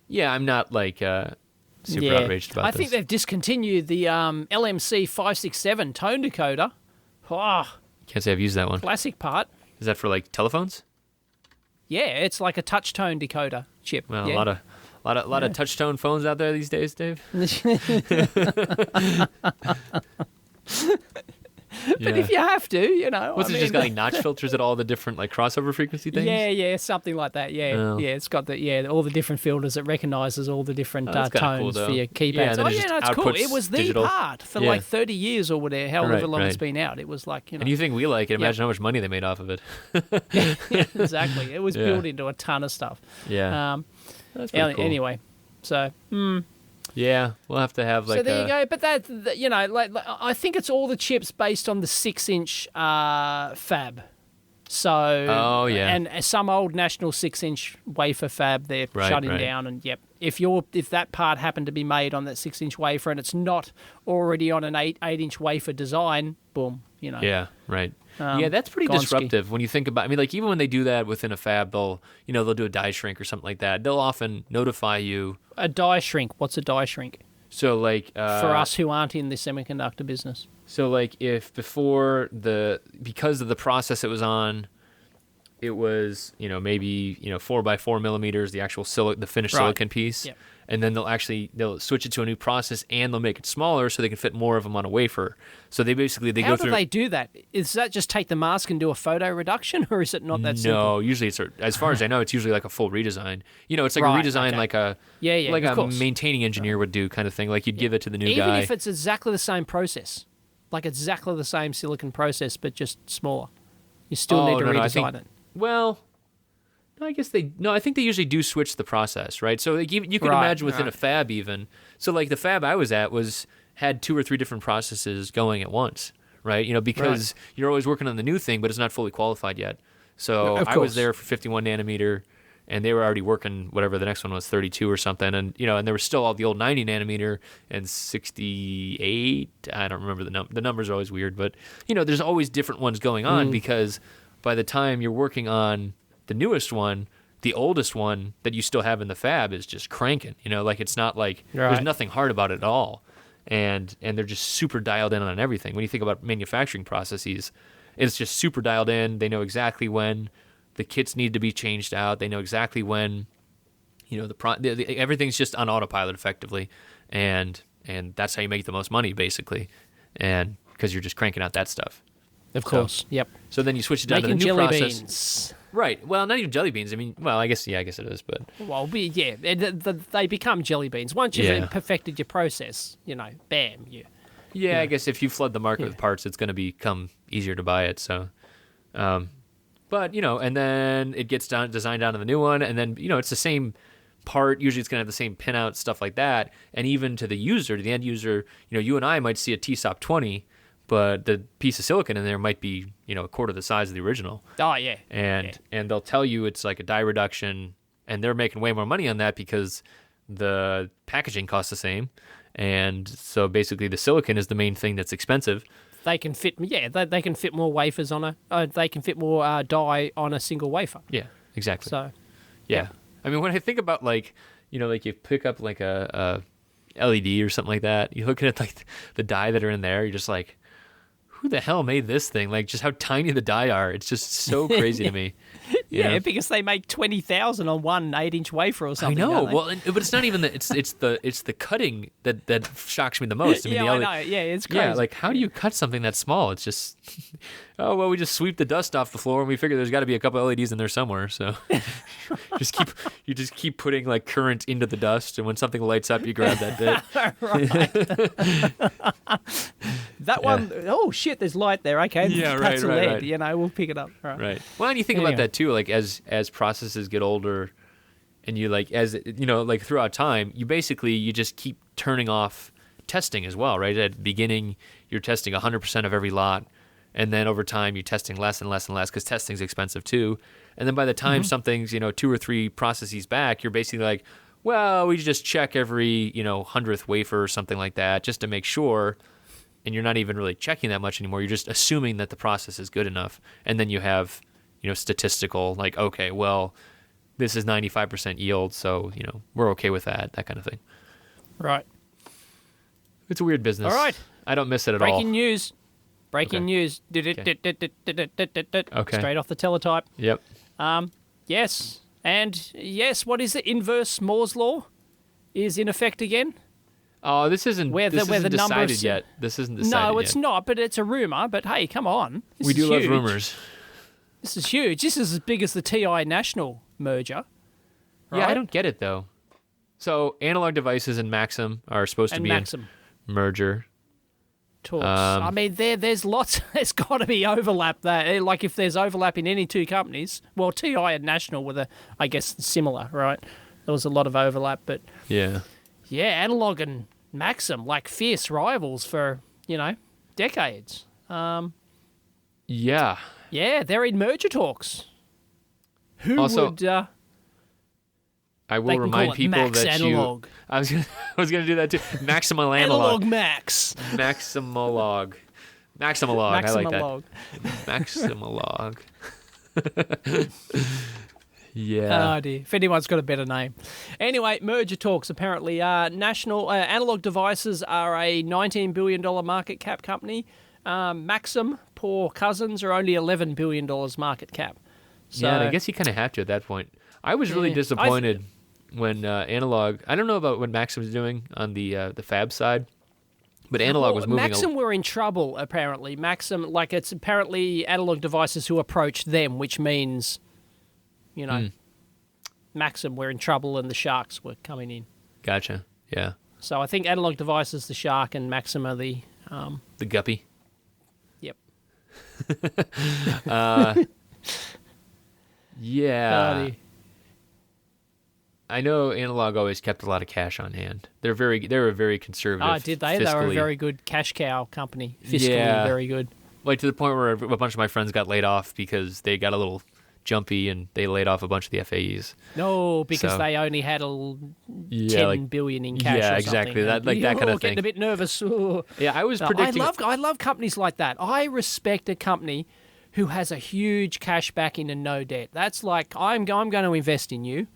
Speaker 1: yeah, I'm not like super outraged about this.
Speaker 2: I think they've discontinued the LMC 567 tone decoder. Oh,
Speaker 1: can't say I've used that one.
Speaker 2: classic part.
Speaker 1: Is that for like telephones?
Speaker 2: Yeah, it's like a touch tone decoder chip.
Speaker 1: Well,
Speaker 2: yeah.
Speaker 1: a lot of touch tone phones out there these days, Dave.
Speaker 2: But if you have to,
Speaker 1: What's it just got like notch filters at all the different like crossover frequency things?
Speaker 2: Yeah, something like that. Yeah,
Speaker 1: Oh.
Speaker 2: yeah, it's got all the different filters. It recognizes all the different
Speaker 1: that's kinda cool,
Speaker 2: tones
Speaker 1: though.
Speaker 2: for your keypads.
Speaker 1: Yeah, and then it just
Speaker 2: it's cool.
Speaker 1: outputs
Speaker 2: It was the
Speaker 1: digital.
Speaker 2: part for
Speaker 1: Yeah.
Speaker 2: like 30 years or whatever, however long it's
Speaker 1: right.
Speaker 2: been out. It was like,
Speaker 1: And you think we like it? Imagine how much money they made off of it.
Speaker 2: exactly. It was
Speaker 1: Yeah.
Speaker 2: built into a ton of stuff.
Speaker 1: Yeah. That's pretty cool.
Speaker 2: Anyway, so.
Speaker 1: Yeah, we'll have to have like.
Speaker 2: So there you go. But like I think it's all the chips based on the 6-inch fab. So
Speaker 1: Oh, yeah.
Speaker 2: and some old national 6-inch wafer fab they're
Speaker 1: Right,
Speaker 2: shutting
Speaker 1: right.
Speaker 2: down, and if that part happened to be made on that 6-inch wafer and it's not already on an 8-inch wafer design, boom,
Speaker 1: Yeah, right. Yeah, that's pretty
Speaker 2: Gonski.
Speaker 1: disruptive when you think about. I mean, like even when they do that within a fab, they'll do a die shrink or something like that. They'll often notify you.
Speaker 2: A die shrink. What's a die shrink?
Speaker 1: So like
Speaker 2: For us who aren't in the semiconductor business.
Speaker 1: So like if because of the process it was on, it was maybe 4x4 millimeters, the actual the finished
Speaker 2: Right.
Speaker 1: silicon piece,
Speaker 2: Yep.
Speaker 1: and then they'll switch it to a new process and they'll make it smaller so they can fit more of them on a wafer. So they
Speaker 2: How
Speaker 1: go
Speaker 2: do
Speaker 1: through.
Speaker 2: they do that? Is that just take the mask and do a photo reduction, or is it not that simple?
Speaker 1: No, usually as far as I know, it's usually like a full redesign. It's like
Speaker 2: Right,
Speaker 1: a redesign,
Speaker 2: okay.
Speaker 1: like a like
Speaker 2: of
Speaker 1: a
Speaker 2: course.
Speaker 1: maintaining engineer would do kind of thing. Like you'd give it to the new
Speaker 2: Even
Speaker 1: guy.
Speaker 2: if it's exactly the same process, like exactly the same silicon process, but just smaller, you still need to
Speaker 1: no, I
Speaker 2: redesign
Speaker 1: think,
Speaker 2: it.
Speaker 1: Well, no, I think they usually do switch the process, right? So like, you can
Speaker 2: Right,
Speaker 1: imagine within a
Speaker 2: right.
Speaker 1: fab even. So like the fab I was at had 2 or 3 different processes going at once, right? Because you're always working on the new thing, but it's not fully qualified yet. So
Speaker 2: Of
Speaker 1: I was
Speaker 2: course.
Speaker 1: there for 51 nanometer, and they were already working whatever the next one was, 32 or something, and and there was still all the old 90 nanometer and 68. I don't remember the numbers are always weird, but there's always different ones going on because by the time you're working on the newest one, the oldest one that you still have in the fab is just cranking. Like it's not like there's
Speaker 2: Right.
Speaker 1: nothing hard about it at all, and they're just super dialed in on everything. When you think about manufacturing processes, it's just super dialed in. They know exactly when the kits need to be changed out. They know exactly when everything's just on autopilot effectively, and that's how you make the most money basically, and because you're just cranking out that stuff.
Speaker 2: Of course. Yep.
Speaker 1: So then you switch it down
Speaker 2: Making
Speaker 1: to the new
Speaker 2: jelly
Speaker 1: process.
Speaker 2: beans.
Speaker 1: Right. Well, not even jelly beans. I mean, well, I guess it is, but
Speaker 2: Well, they become jelly beans once you've
Speaker 1: Yeah.
Speaker 2: perfected your process. Bam,
Speaker 1: yeah, I guess if you flood the market with parts, it's going to become easier to buy it. So, but and then it gets designed down to the new one, and then it's the same part. Usually, it's going to have the same pinout stuff like that, and even to the user, to the end user, you and I might see a TSOP 20, but the piece of silicon in there might be a quarter the size of the original.
Speaker 2: Oh yeah.
Speaker 1: And they'll tell you it's like a die reduction, and they're making way more money on that because the packaging costs the same, and so basically the silicon is the main thing that's expensive.
Speaker 2: They can fit. Yeah, they can fit more wafers on they can fit more die on a single wafer.
Speaker 1: Yeah, exactly.
Speaker 2: So
Speaker 1: yeah, I mean when I think about like like you pick up like a LED or something like that, you look at like the die that are in there, you're just like, who the hell made this thing? Like just how tiny the die are. It's just so crazy to me.
Speaker 2: Yeah, because they make 20,000 on one 8-inch wafer or something.
Speaker 1: I know.
Speaker 2: Don't they?
Speaker 1: Well, but it's not even it's the cutting that shocks me the most. I mean,
Speaker 2: I know. Yeah, it's crazy.
Speaker 1: Yeah, like how do you cut something that small? It's just, oh well, we just sweep the dust off the floor and we figure there's got to be a couple LEDs in there somewhere. So you just keep putting like current into the dust, and when something lights up, you grab that bit.
Speaker 2: That one, oh shit, there's light there. Okay,
Speaker 1: Yeah,
Speaker 2: that's a
Speaker 1: right,
Speaker 2: LED.
Speaker 1: right.
Speaker 2: You know, we'll pick it up.
Speaker 1: Right. Well, and you think
Speaker 2: Anyway.
Speaker 1: about that too, like as processes get older, and you like as you know, like throughout time, you just keep turning off testing as well, right? At the beginning, you're testing 100% of every lot, and then over time, you're testing less and less and less because testing's expensive too. And then by the time something's 2 or 3 processes back, you're basically like, well, we just check every 100th wafer or something like that just to make sure. And you're not even really checking that much anymore. You're just assuming that the process is good enough. And then you have, statistical, like, okay, well, this is 95% yield, so, we're okay with that kind of thing.
Speaker 2: Right.
Speaker 1: It's a weird business.
Speaker 2: All right.
Speaker 1: I don't miss it at all.
Speaker 2: Breaking news. Breaking news.
Speaker 1: Okay.
Speaker 2: Straight off the teletype.
Speaker 1: Yep.
Speaker 2: Yes. And yes, what is it? Inverse Moore's law is in effect again.
Speaker 1: Oh, this isn't decided
Speaker 2: numbers
Speaker 1: yet. This isn't decided
Speaker 2: No,
Speaker 1: yet.
Speaker 2: it's not, but it's a rumor. But hey, come on.
Speaker 1: We do love rumors.
Speaker 2: This is huge. This is as big as the TI National merger. Right?
Speaker 1: Yeah, I don't get it, though. So, Analog Devices and Maxim are supposed to be
Speaker 2: Maxim
Speaker 1: a merger.
Speaker 2: talks. I mean, there's lots. There's got to be overlap there. Like if there's overlap in any two companies, well, TI and National were I guess, similar, right? There was a lot of overlap, but
Speaker 1: Yeah.
Speaker 2: yeah, Analog and Maxim like fierce rivals for decades.
Speaker 1: Yeah.
Speaker 2: Yeah, they're in merger talks. Who
Speaker 1: Also,
Speaker 2: would?
Speaker 1: I
Speaker 2: They
Speaker 1: will
Speaker 2: can
Speaker 1: remind
Speaker 2: call it
Speaker 1: people
Speaker 2: Max
Speaker 1: that
Speaker 2: Analog.
Speaker 1: I was gonna do that too. Maximal analog.
Speaker 2: Analog Max.
Speaker 1: Maximalog. Maximalog. I like
Speaker 2: Maximalog.
Speaker 1: that. Maximalog. Yeah.
Speaker 2: Oh dear. If anyone's got a better name. Anyway, merger talks apparently. National Analog Devices are a $19 billion market cap company. Maxim, poor cousins, are only $11 billion market cap. So,
Speaker 1: yeah, and I guess you kind of have to at that point. I was really
Speaker 2: Yeah.
Speaker 1: disappointed when Analog. I don't know about what Maxim's doing on the fab side, but Analog was moving.
Speaker 2: Maxim were in trouble apparently. Maxim, like it's apparently Analog Devices who approached them, which means, Maxim were in trouble and the sharks were coming in.
Speaker 1: Gotcha. Yeah.
Speaker 2: So I think Analog Devices the shark and Maxim are the.
Speaker 1: The guppy.
Speaker 2: Yep.
Speaker 1: Yeah.
Speaker 2: Bloody.
Speaker 1: I know Analog always kept a lot of cash on hand. They're a very conservative.
Speaker 2: Oh, did they? They were a
Speaker 1: fiscally.
Speaker 2: very good cash cow company. Fiscally
Speaker 1: Yeah.
Speaker 2: very good.
Speaker 1: Like to the point where a bunch of my friends got laid off because they got a little jumpy and they laid off a bunch of the FAEs.
Speaker 2: No, because
Speaker 1: So-
Speaker 2: they only had
Speaker 1: Yeah,
Speaker 2: 10 billion in cash.
Speaker 1: yeah,
Speaker 2: or
Speaker 1: exactly.
Speaker 2: something.
Speaker 1: That- like that kind of
Speaker 2: Getting
Speaker 1: thing.
Speaker 2: a bit nervous. Ooh.
Speaker 1: Yeah, I was
Speaker 2: No,
Speaker 1: predicting.
Speaker 2: I love companies like that. I respect a company who has a huge cash backing and no debt. That's like I'm going to invest in you.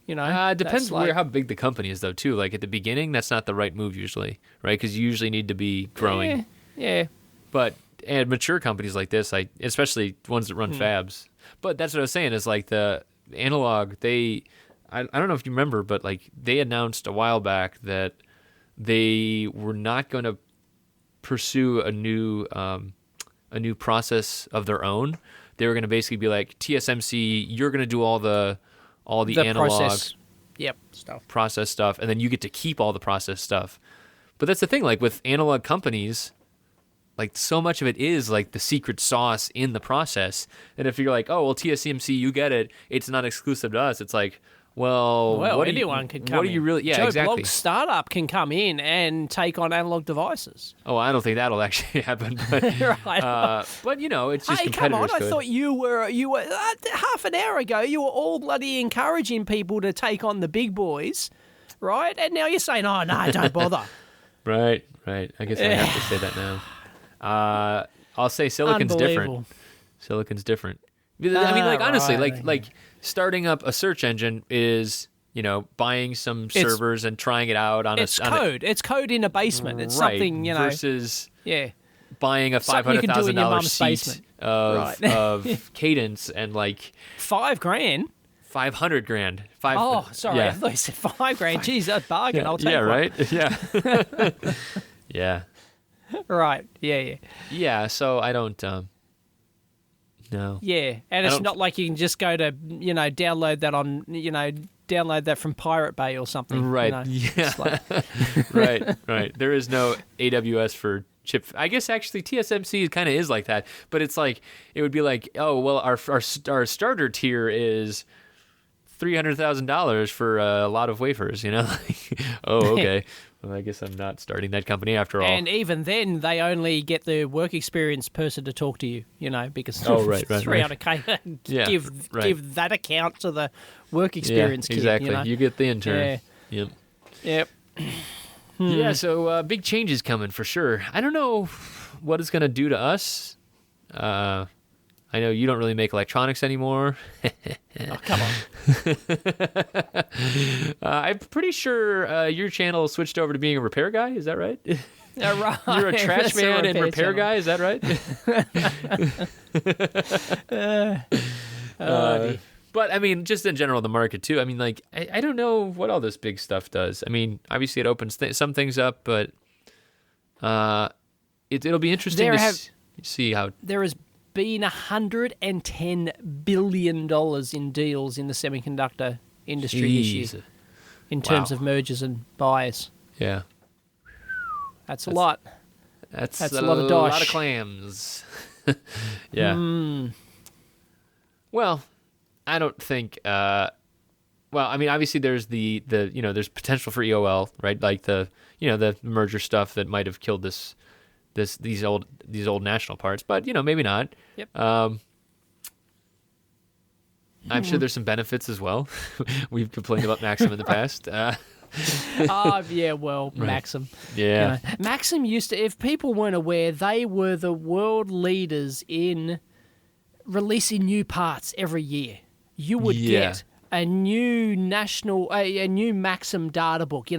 Speaker 1: Depends
Speaker 2: that's like,
Speaker 1: how big the company is, though. Too like at the beginning, that's not the right move usually, right? Because you usually need to be growing.
Speaker 2: Yeah.
Speaker 1: But and mature companies like this, especially ones that run fabs. But that's what I was saying is like the Analog. I don't know if you remember, but like they announced a while back that they were not going to pursue a new process of their own. They were going to basically be like TSMC. You're going to do all the analog
Speaker 2: process. Yep, stuff.
Speaker 1: process stuff, and then you get to keep all the process stuff. But that's the thing, like with analog companies, like so much of it is like the secret sauce in the process. And if you're like, oh well, TSMC, you get it, it's not exclusive to us. It's like, well,
Speaker 2: anyone can come
Speaker 1: What do
Speaker 2: in.
Speaker 1: you really? Yeah,
Speaker 2: Joe
Speaker 1: exactly.
Speaker 2: Blogg's startup can come in and take on Analog Devices.
Speaker 1: Oh, I don't think that'll actually happen. But,
Speaker 2: Right.
Speaker 1: but it's just
Speaker 2: Hey, come
Speaker 1: competitors.
Speaker 2: on! I
Speaker 1: could.
Speaker 2: thought you were half an hour ago. You were all bloody encouraging people to take on the big boys, right? And now you're saying, "Oh no, don't bother."
Speaker 1: Right. I guess I have to say that now. I'll say silicon's different.
Speaker 2: Unbelievable.
Speaker 1: Silicon's different. I mean, like honestly,
Speaker 2: right.
Speaker 1: like starting up a search engine is, buying some servers and trying it out on
Speaker 2: It's
Speaker 1: a
Speaker 2: code. It's code in a basement. It's
Speaker 1: right,
Speaker 2: something,
Speaker 1: versus
Speaker 2: Yeah.
Speaker 1: buying a
Speaker 2: Something you can do in your
Speaker 1: $500,000
Speaker 2: mum's
Speaker 1: seat
Speaker 2: basement.
Speaker 1: of,
Speaker 2: Right.
Speaker 1: of Cadence and like
Speaker 2: $5,000.
Speaker 1: 500 grand.
Speaker 2: Oh, sorry.
Speaker 1: Yeah.
Speaker 2: I thought you said $5,000. Jeez, that's a bargain. I'll take
Speaker 1: Yeah,
Speaker 2: one.
Speaker 1: right? Yeah. Yeah.
Speaker 2: Right. Yeah.
Speaker 1: Yeah, so I don't no.
Speaker 2: Yeah. And
Speaker 1: I
Speaker 2: it's
Speaker 1: don't-
Speaker 2: not like you can just go to, download that on, download that from Pirate Bay or something.
Speaker 1: Right.
Speaker 2: You know.
Speaker 1: Yeah.
Speaker 2: It's like-
Speaker 1: Right. There is no AWS for chip. I guess actually TSMC kind of is like that, but it's like it would be like, oh well, our starter tier is $300,000 for a lot of wafers. Like, oh okay. Well, I guess I'm not starting that company after all.
Speaker 2: And even then, they only get the work experience person to talk to you, because
Speaker 1: Oh, right.
Speaker 2: 300K,
Speaker 1: Yeah, right.
Speaker 2: give that account to the work experience
Speaker 1: yeah,
Speaker 2: kid.
Speaker 1: exactly. You get the intern.
Speaker 2: Yeah.
Speaker 1: Yep.
Speaker 2: Yep.
Speaker 1: Yeah, so big changes coming for sure. I don't know what it's going to do to us. I know you don't really make electronics anymore.
Speaker 2: Oh, come on.
Speaker 1: I'm pretty sure your channel switched over to being a repair guy. Is that right?
Speaker 2: Right.
Speaker 1: You're a trash
Speaker 2: That's a
Speaker 1: man and repair
Speaker 2: channel.
Speaker 1: guy. Is that right?
Speaker 2: Dear.
Speaker 1: But I mean, just in general, the market too. I mean, like I don't know what all this big stuff does. I mean, obviously it opens some things up, but it'll be interesting to see how.
Speaker 2: There has been $110 billion in deals in the semiconductor industry this year in terms
Speaker 1: Wow.
Speaker 2: of mergers and buys.
Speaker 1: Yeah,
Speaker 2: That's a lot.
Speaker 1: that's
Speaker 2: a
Speaker 1: a
Speaker 2: lot of
Speaker 1: lot
Speaker 2: dosh.
Speaker 1: of clams. Yeah. Well, I don't think. Well, I mean, obviously there's the there's potential for EOL, right? Like the the merger stuff that might have killed these old national parts, but maybe not.
Speaker 2: Yep.
Speaker 1: I'm sure there's some benefits as well. We've complained about Maxim in the past.
Speaker 2: Yeah, well, Maxim.
Speaker 1: Yeah.
Speaker 2: Maxim used to, if people weren't aware, they were the world leaders in releasing new parts every year. You would get a new a new Maxim data book, you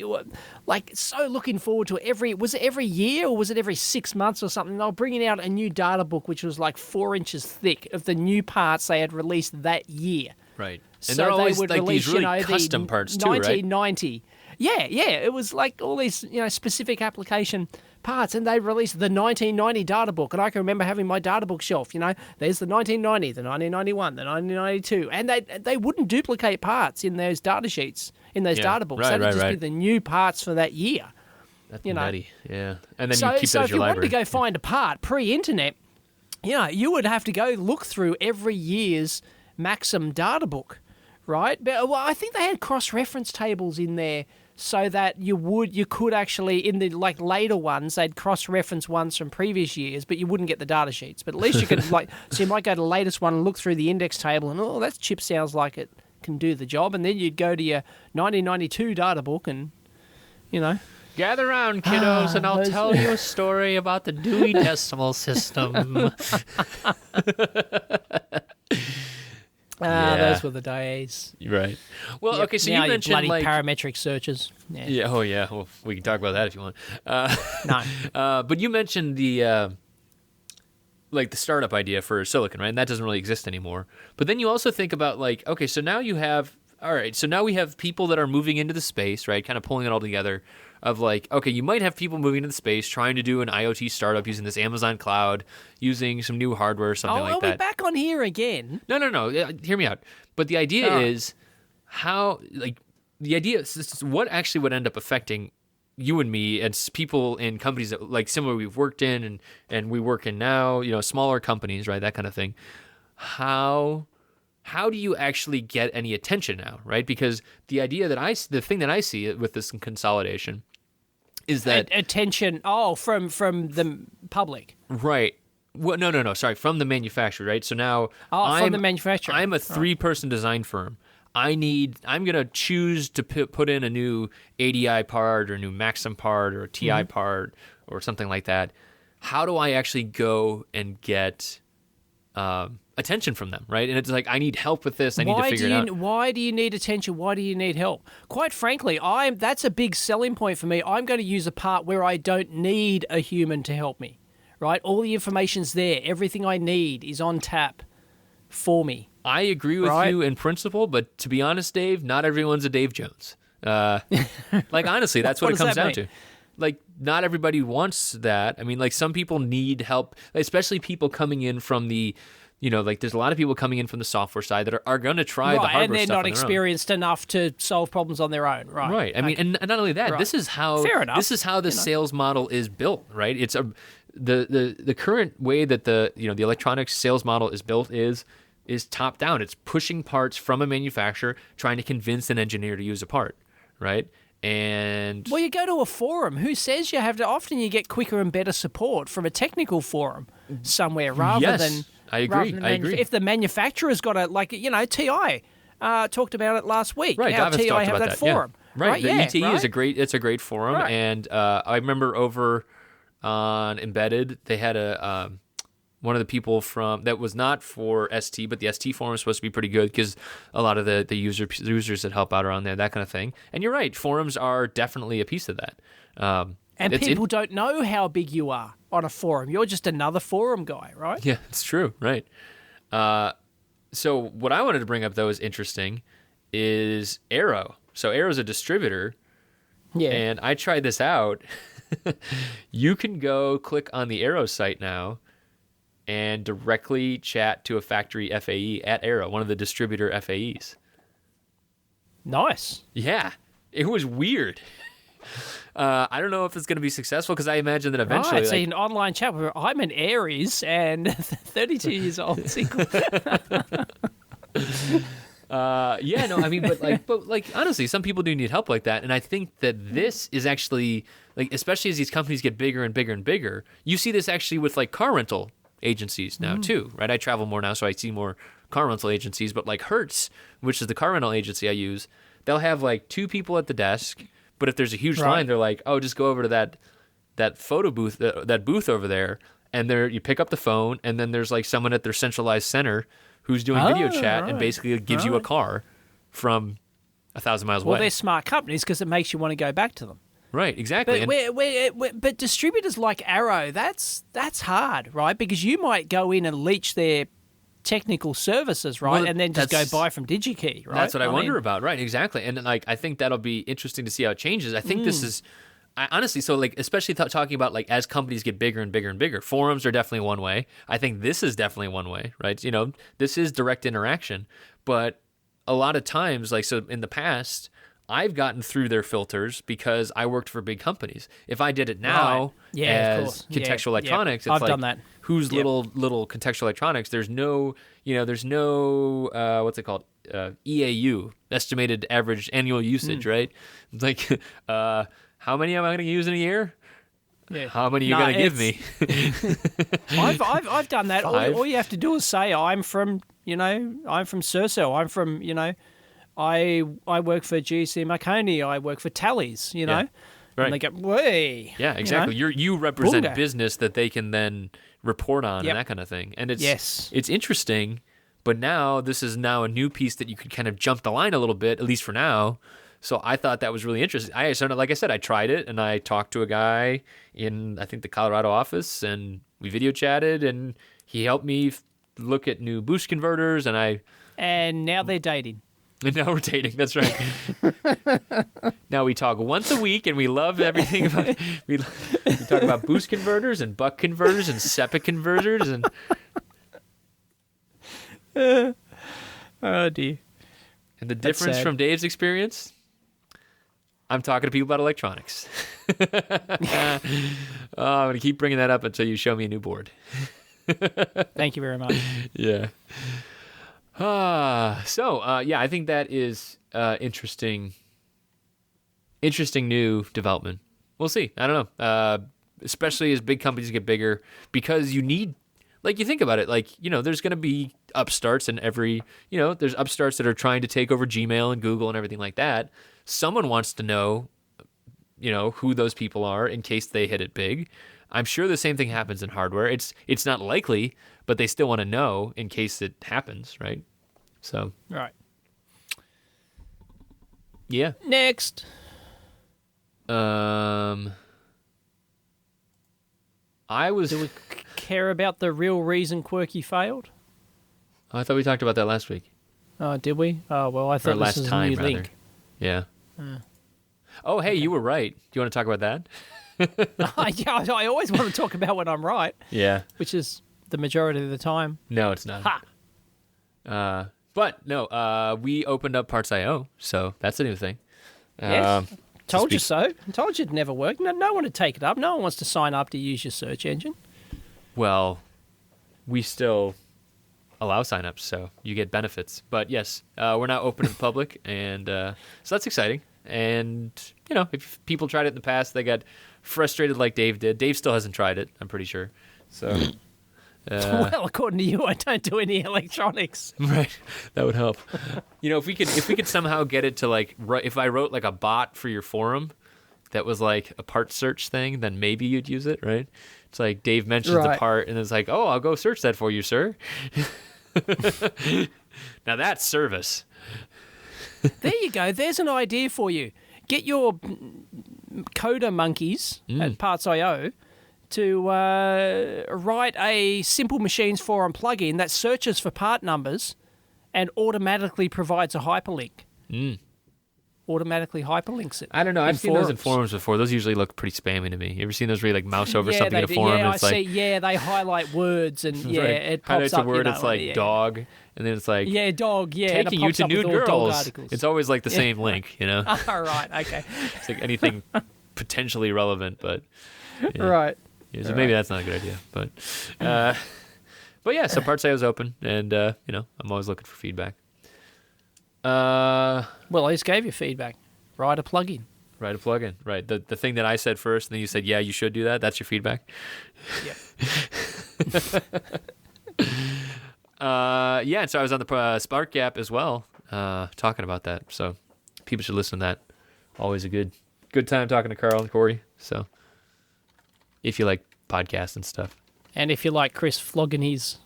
Speaker 2: were like so looking forward to it. Was it every year or was it every 6 months or something? They were bringing out a new data book which was like 4 inches thick of the new parts they had released that year.
Speaker 1: Right. And
Speaker 2: So
Speaker 1: they're always
Speaker 2: they would
Speaker 1: like
Speaker 2: release,
Speaker 1: these really
Speaker 2: the
Speaker 1: custom parts too, right?
Speaker 2: 1990. Yeah. It was like all these, specific application parts, and they released the 1990 data book. And I can remember having my data book shelf. There's the 1990, the 1991, the 1992, and they wouldn't duplicate parts in those data sheets in those data books.
Speaker 1: Right,
Speaker 2: That'd just be
Speaker 1: right.
Speaker 2: the new parts for that year.
Speaker 1: That's
Speaker 2: you know.
Speaker 1: nutty. Yeah. And then
Speaker 2: So,
Speaker 1: you keep
Speaker 2: so
Speaker 1: it as
Speaker 2: if
Speaker 1: your
Speaker 2: you
Speaker 1: library.
Speaker 2: wanted to go find a part pre-internet, you would have to go look through every year's Maxim data book, right? But I think they had cross-reference tables in there so that you could actually, in the like later ones, they'd cross-reference ones from previous years, but you wouldn't get the data sheets. But at least you could so you might go to the latest one and look through the index table, and that chip sounds like it can do the job, and then you'd go to your 1992 data book and
Speaker 1: Gather around, kiddos, and I'll tell you a story about the Dewey Decimal System. Yeah.
Speaker 2: those were the days.
Speaker 1: Right. Well,
Speaker 2: Yep.
Speaker 1: okay, so
Speaker 2: Now
Speaker 1: you
Speaker 2: your
Speaker 1: mentioned
Speaker 2: bloody
Speaker 1: like
Speaker 2: parametric searches.
Speaker 1: yeah, oh yeah. Well, we can talk about that if you want.
Speaker 2: No.
Speaker 1: But you mentioned the like the startup idea for silicon, right? And that doesn't really exist anymore. But then you also think about like, okay, so now you have so now we have people that are moving into the space, right? Kind of pulling it all together. Of like, okay, you might have people moving into the space trying to do an IoT startup using this Amazon cloud, using some new hardware or something like
Speaker 2: are
Speaker 1: that.
Speaker 2: we back on here again?
Speaker 1: No. Hear me out. But the idea is how, like, the idea is what actually would end up affecting you and me as people in companies that, like, similar we've worked in and we work in now, smaller companies, right? That kind of thing. How do you actually get any attention now, right? Because the idea that the thing that I see with this consolidation is that
Speaker 2: Attention, from the public.
Speaker 1: right. Well, no. Sorry, from the manufacturer, right? So now
Speaker 2: From the manufacturer.
Speaker 1: I'm a 3-person design firm. I'm gonna choose to put in a new ADI part or a new Maxim part or a TI part or something like that. How do I actually go and get attention from them, right? And it's like, I need help with this. I need to figure it out.
Speaker 2: Why do you need attention? Why do you need help? Quite frankly, that's a big selling point for me. I'm going to use a part where I don't need a human to help me, right? All the information's there. Everything I need is on tap for me.
Speaker 1: I agree with you in principle, but to be honest, Dave, not everyone's a Dave Jones. Like, honestly, that's what it comes down to. Like, not everybody wants that. I mean, like, some people need help, especially people coming in from the, like, there's a lot of people coming in from the software side that are going to try the hardware stuff on their own.
Speaker 2: And they're not experienced enough to solve problems on their own, right?
Speaker 1: Right. I mean, and not only that, this is how the sales model is built, right? It's the current way that the electronics sales model is built is top down. It's pushing parts from a manufacturer, trying to convince an engineer to use a part, right? And
Speaker 2: you go to a forum. Who says you have to? Often you get quicker and better support from a technical forum somewhere rather than.
Speaker 1: I agree.
Speaker 2: If the manufacturer's got TI talked about it last week.
Speaker 1: Right,
Speaker 2: how
Speaker 1: David's
Speaker 2: TI
Speaker 1: talked
Speaker 2: have
Speaker 1: about
Speaker 2: that forum.
Speaker 1: Yeah. Right. The ETE
Speaker 2: right?
Speaker 1: is a great forum,
Speaker 2: Right.
Speaker 1: and I remember over on Embedded they had one of the people that was not for ST, but the ST forum is supposed to be pretty good because a lot of the users that help out are on there, that kind of thing. And you're right, forums are definitely a piece of that.
Speaker 2: And people don't know how big you are on a forum. You're just another forum guy, right?
Speaker 1: Yeah, it's true, right. So what I wanted to bring up, though, is interesting, is Arrow. So Arrow's a distributor, and I tried this out. You can go click on the Arrow site now and directly chat to a factory FAE at Arrow, one of the distributor FAEs.
Speaker 2: Nice.
Speaker 1: Yeah, it was weird. I don't know if it's going to be successful because I imagine that eventually...
Speaker 2: Right, an online chat where I'm an Aries and 32 years old, single. But honestly, some people do need help like that, and I think that this is actually, like, especially as these companies get bigger and bigger and bigger, you see this actually with, like, car rental agencies now too, right? I travel more now, so I see more car rental agencies, but like Hertz, which is the car rental agency I use, they'll have like 2 people at the desk, but if there's a huge line, they're like, oh, just go over to that photo booth, that booth over there, and you pick up the phone, and then there's like someone at their centralized center who's doing video chat and basically gives you a car from 1,000 miles away. Well, they're smart companies because it makes you want to go back to them.
Speaker 1: Right, exactly.
Speaker 2: But distributors like Arrow, that's hard, right? Because you might go in and leech their technical services, right?
Speaker 1: Well,
Speaker 2: and then just go buy from DigiKey, right?
Speaker 1: That's what I wonder about, right? Exactly. And like, I think that'll be interesting to see how it changes. I think this is, honestly, so like, especially talking about like as companies get bigger and bigger and bigger, forums are definitely one way. I think this is definitely one way, right? This is direct interaction, but a lot of times, like, so in the past, I've gotten through their filters because I worked for big companies. If I did it now as Contextual Electronics, it's
Speaker 2: I've
Speaker 1: like,
Speaker 2: done that.
Speaker 1: Who's little Contextual Electronics? There's no, what's it called? EAU, estimated average annual usage, right? It's like, how many am I going to use in a year?
Speaker 2: Yeah.
Speaker 1: How many are you going to give me?
Speaker 2: I've done that. All you have to do is say, I'm from Serso. I'm from, I work for GC Marconi. I work for Tallies,
Speaker 1: Right.
Speaker 2: And they go, way.
Speaker 1: Yeah, exactly. You represent
Speaker 2: Boonga.
Speaker 1: business that they can then report on and that kind of thing. And it's interesting, but now this is now a new piece that you could kind of jump the line a little bit, at least for now. So I thought that was really interesting. Like I said, I tried it, and I talked to a guy in, I think, the Colorado office, and we video chatted, and he helped me look at new boost converters,
Speaker 2: and now they're dating.
Speaker 1: And now we're dating. That's right. Now we talk once a week, and we love everything about. We talk about boost converters and buck converters and SEPA converters and.
Speaker 2: Oh dear.
Speaker 1: And the difference from Dave's experience, I'm talking to people about electronics. I'm going to keep bringing that up until you show me a new board.
Speaker 2: Thank you very much.
Speaker 1: Yeah. I think that is interesting new development. We'll see. I don't know. Especially as big companies get bigger, because you need, like, you think about it, like, there's going to be upstarts in every, there's upstarts that are trying to take over Gmail and Google and everything like that. Someone wants to know, who those people are in case they hit it big. I'm sure the same thing happens in hardware. It's not likely, but they still want to know in case it happens, right? So
Speaker 2: Right.
Speaker 1: yeah.
Speaker 2: Next.
Speaker 1: I was.
Speaker 2: Do we care about the real reason Quirky failed?
Speaker 1: Oh, I thought we talked about that last week.
Speaker 2: Oh, did we? Oh, well, I thought
Speaker 1: Or last
Speaker 2: this was
Speaker 1: time,
Speaker 2: a new
Speaker 1: rather.
Speaker 2: link.
Speaker 1: Yeah. Oh, hey, you were right. Do you want to talk about that?
Speaker 2: Yeah, I always want to talk about when I'm right,
Speaker 1: Yeah.
Speaker 2: which is the majority of the time.
Speaker 1: No, it's not.
Speaker 2: Ha!
Speaker 1: But no, we opened up Parts.io, so that's a new thing.
Speaker 2: Yes. Told you
Speaker 1: speak-
Speaker 2: so. Told you it'd never work. No one would take it up. No one wants to sign up to use your search engine.
Speaker 1: Well, we still allow signups, so you get benefits. But yes, we're now open to the public, and so that's exciting. And if people tried it in the past, they got frustrated like Dave did. Dave still hasn't tried it, I'm pretty sure. So,
Speaker 2: Well, according to you, I don't do any electronics.
Speaker 1: right, that would help. If we could somehow get it to if I wrote like a bot for your forum that was like a part search thing, then maybe you'd use it, right? It's like Dave mentions the
Speaker 2: Right.
Speaker 1: part, and it's like, oh, I'll go search that for you, sir. Now that's service.
Speaker 2: There you go. There's an idea for you. Get your coder monkeys at Parts.io to write a simple machines forum plugin that searches for part numbers and automatically provides a hyperlink. Automatically hyperlinks it.
Speaker 1: I don't know. I've seen those in
Speaker 2: forums.
Speaker 1: forums before. Those usually look pretty spammy to me. You ever seen those where you mouse over something
Speaker 2: they
Speaker 1: in a
Speaker 2: do.
Speaker 1: forum
Speaker 2: Yeah,
Speaker 1: and it's
Speaker 2: I
Speaker 1: like
Speaker 2: see. Yeah, they highlight words and yeah,
Speaker 1: right,
Speaker 2: it pops
Speaker 1: highlights
Speaker 2: up.
Speaker 1: a word, it's like dog, and then it's like
Speaker 2: Yeah, dog. Yeah, and it
Speaker 1: taking you
Speaker 2: pops
Speaker 1: to
Speaker 2: up with
Speaker 1: nude
Speaker 2: all dog
Speaker 1: girls.
Speaker 2: articles.
Speaker 1: It's always like the same link,
Speaker 2: All right. Okay.
Speaker 1: It's like anything potentially relevant, but yeah.
Speaker 2: Right.
Speaker 1: Yeah, so maybe that's not a good idea, but yeah. So Parts.io is open, and I'm always looking for feedback.
Speaker 2: Well, I just gave you feedback. Write a plugin.
Speaker 1: Write a plugin, right? The thing that I said first, and then you said, yeah, you should do that. That's your feedback.
Speaker 2: Yep.
Speaker 1: Yeah, and so I was on the Spark Gap as well, talking about that. So people should listen to that. Always a good time talking to Carl and Corey. So if you like podcasts and stuff.
Speaker 2: And if you like Chris flogging his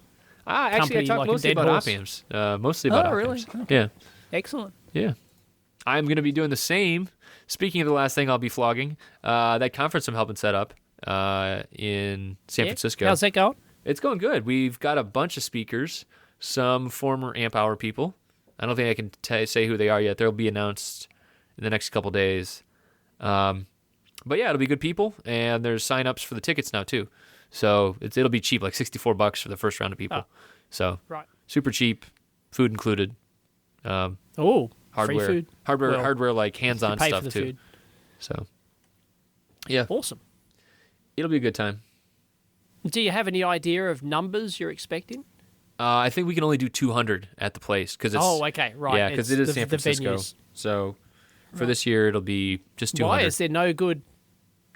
Speaker 1: Actually, I
Speaker 2: company
Speaker 1: talked
Speaker 2: like a
Speaker 1: mostly
Speaker 2: dead
Speaker 1: about
Speaker 2: horse.
Speaker 1: Oppiums. Mostly about
Speaker 2: Oh, really?
Speaker 1: Oppiums.
Speaker 2: Okay.
Speaker 1: Yeah.
Speaker 2: excellent.
Speaker 1: Yeah. I'm going to be doing the same. Speaking of the last thing I'll be flogging, that conference I'm helping set up in San
Speaker 2: Yeah.
Speaker 1: Francisco.
Speaker 2: How's that going?
Speaker 1: It's going good. We've got a bunch of speakers, some former Amp Hour people. I don't think I can say who they are yet. They'll be announced in the next couple days. But yeah, it'll be good people, and there's sign-ups for the tickets now too. So it'll be cheap, like $64 for the first round of people.
Speaker 2: Oh.
Speaker 1: So
Speaker 2: Right.
Speaker 1: super cheap, food included.
Speaker 2: Oh,
Speaker 1: Hardware,
Speaker 2: free food.
Speaker 1: hardware like
Speaker 2: You
Speaker 1: hands-on
Speaker 2: pay
Speaker 1: stuff
Speaker 2: for the
Speaker 1: too.
Speaker 2: food.
Speaker 1: So yeah,
Speaker 2: Awesome.
Speaker 1: it'll be a good time.
Speaker 2: Do you have any idea of numbers you're expecting?
Speaker 1: I think we can only do 200 at the place because it's
Speaker 2: Okay, right.
Speaker 1: yeah, because
Speaker 2: It's
Speaker 1: it is
Speaker 2: the-
Speaker 1: San
Speaker 2: the
Speaker 1: Francisco.
Speaker 2: venues.
Speaker 1: So for this year, it'll be just 200.
Speaker 2: Why is there no good,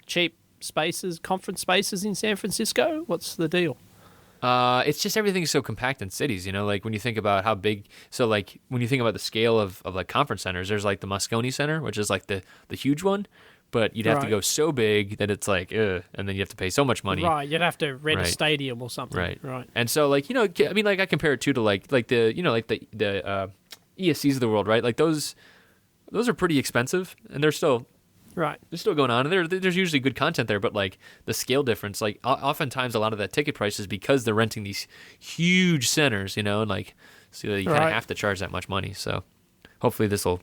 Speaker 2: cheap spaces, conference spaces in San Francisco? What's the deal?
Speaker 1: It's just everything's so compact in cities, like when you think about how big, so like when you think about the scale of like conference centers, there's like the Moscone Center, which is like the huge one, but you'd have to
Speaker 2: Right.
Speaker 1: go so big that it's like, and then you have to pay so much money.
Speaker 2: Right, you'd have to rent a
Speaker 1: Right.
Speaker 2: stadium or something.
Speaker 1: Right.
Speaker 2: Right.
Speaker 1: And so like, I mean, like I compare it to like the, like the ESCs of the world, right? Like those are pretty expensive and they're still going on, and there's usually good content there, but like the scale difference, like oftentimes a lot of that ticket price is because they're renting these huge centers, and like so you kind of
Speaker 2: Right.
Speaker 1: have to charge that much money. So hopefully this will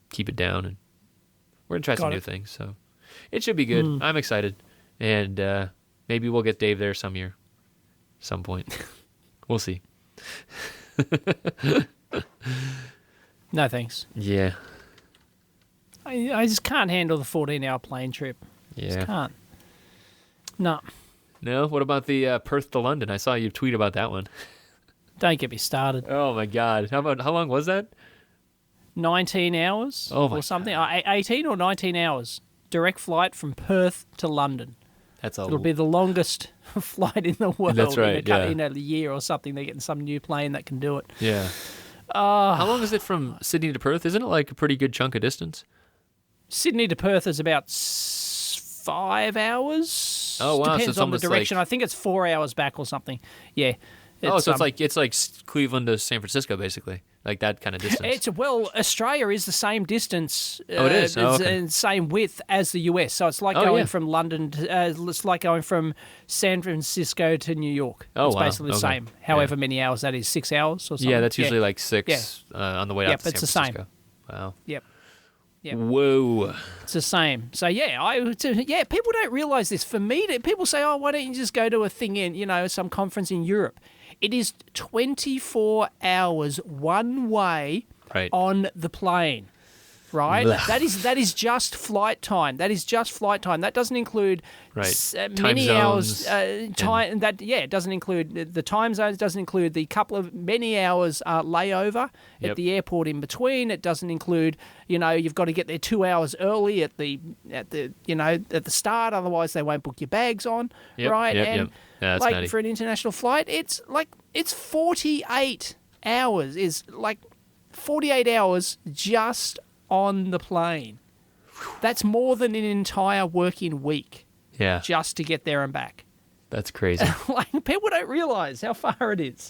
Speaker 1: keep it down, and we're gonna try some
Speaker 2: Got
Speaker 1: new
Speaker 2: it.
Speaker 1: things. So it should be good. I'm excited, and maybe we'll get Dave there some point. We'll see.
Speaker 2: No thanks.
Speaker 1: Yeah.
Speaker 2: I just can't handle the 14-hour plane trip.
Speaker 1: Yeah.
Speaker 2: Just can't. No,
Speaker 1: No. What about the Perth to London? I saw you tweet about that one.
Speaker 2: don't get me started.
Speaker 1: Oh my God! How long was that?
Speaker 2: 19 hours
Speaker 1: Oh my
Speaker 2: or something. 18 or 19 hours. Direct flight from Perth to London.
Speaker 1: That's a
Speaker 2: It'll be the longest flight in the world.
Speaker 1: That's right,
Speaker 2: In a year or something. They're getting some new plane that can do it.
Speaker 1: yeah. How long is it from Sydney to Perth? Isn't it like a pretty good chunk of distance?
Speaker 2: Sydney to Perth is about 5 hours.
Speaker 1: Oh, wow. So
Speaker 2: Depends
Speaker 1: it's
Speaker 2: on the
Speaker 1: almost
Speaker 2: direction.
Speaker 1: like-
Speaker 2: I think it's 4 hours back or something. Yeah.
Speaker 1: So it's like Cleveland to San Francisco, basically, like that kind of distance.
Speaker 2: Australia is the same distance.
Speaker 1: Oh, it is? Oh, okay.
Speaker 2: And same width as the US. So it's like going from London. It's like going from San Francisco to New York.
Speaker 1: Oh,
Speaker 2: it's
Speaker 1: wow.
Speaker 2: basically the
Speaker 1: Okay.
Speaker 2: same. However many hours that is, 6 hours or something.
Speaker 1: Yeah, that's usually like 6 on the way out to San
Speaker 2: it's the same.
Speaker 1: Francisco. Wow.
Speaker 2: Yep. Yep.
Speaker 1: Whoa.
Speaker 2: It's the same. So people don't realize this. For me, people say, "Oh, why don't you just go to a thing in some conference in Europe?" It is 24 hours one way on the plane. Right?
Speaker 1: Blech.
Speaker 2: That is just flight time. That is just flight time. That doesn't include many
Speaker 1: Time
Speaker 2: hours
Speaker 1: zones
Speaker 2: time. It doesn't include the time zones. Doesn't include the couple of many hours layover at the airport in between. It doesn't include you've got to get there 2 hours early at the start. Otherwise, they won't book your bags on. Right? And
Speaker 1: Yeah, that's nutty.
Speaker 2: for an international flight, it's 48 hours. Is like 48 hours just on the plane. That's more than an entire working week.
Speaker 1: Yeah.
Speaker 2: Just to get there and back.
Speaker 1: That's crazy.
Speaker 2: People don't realize how far it is.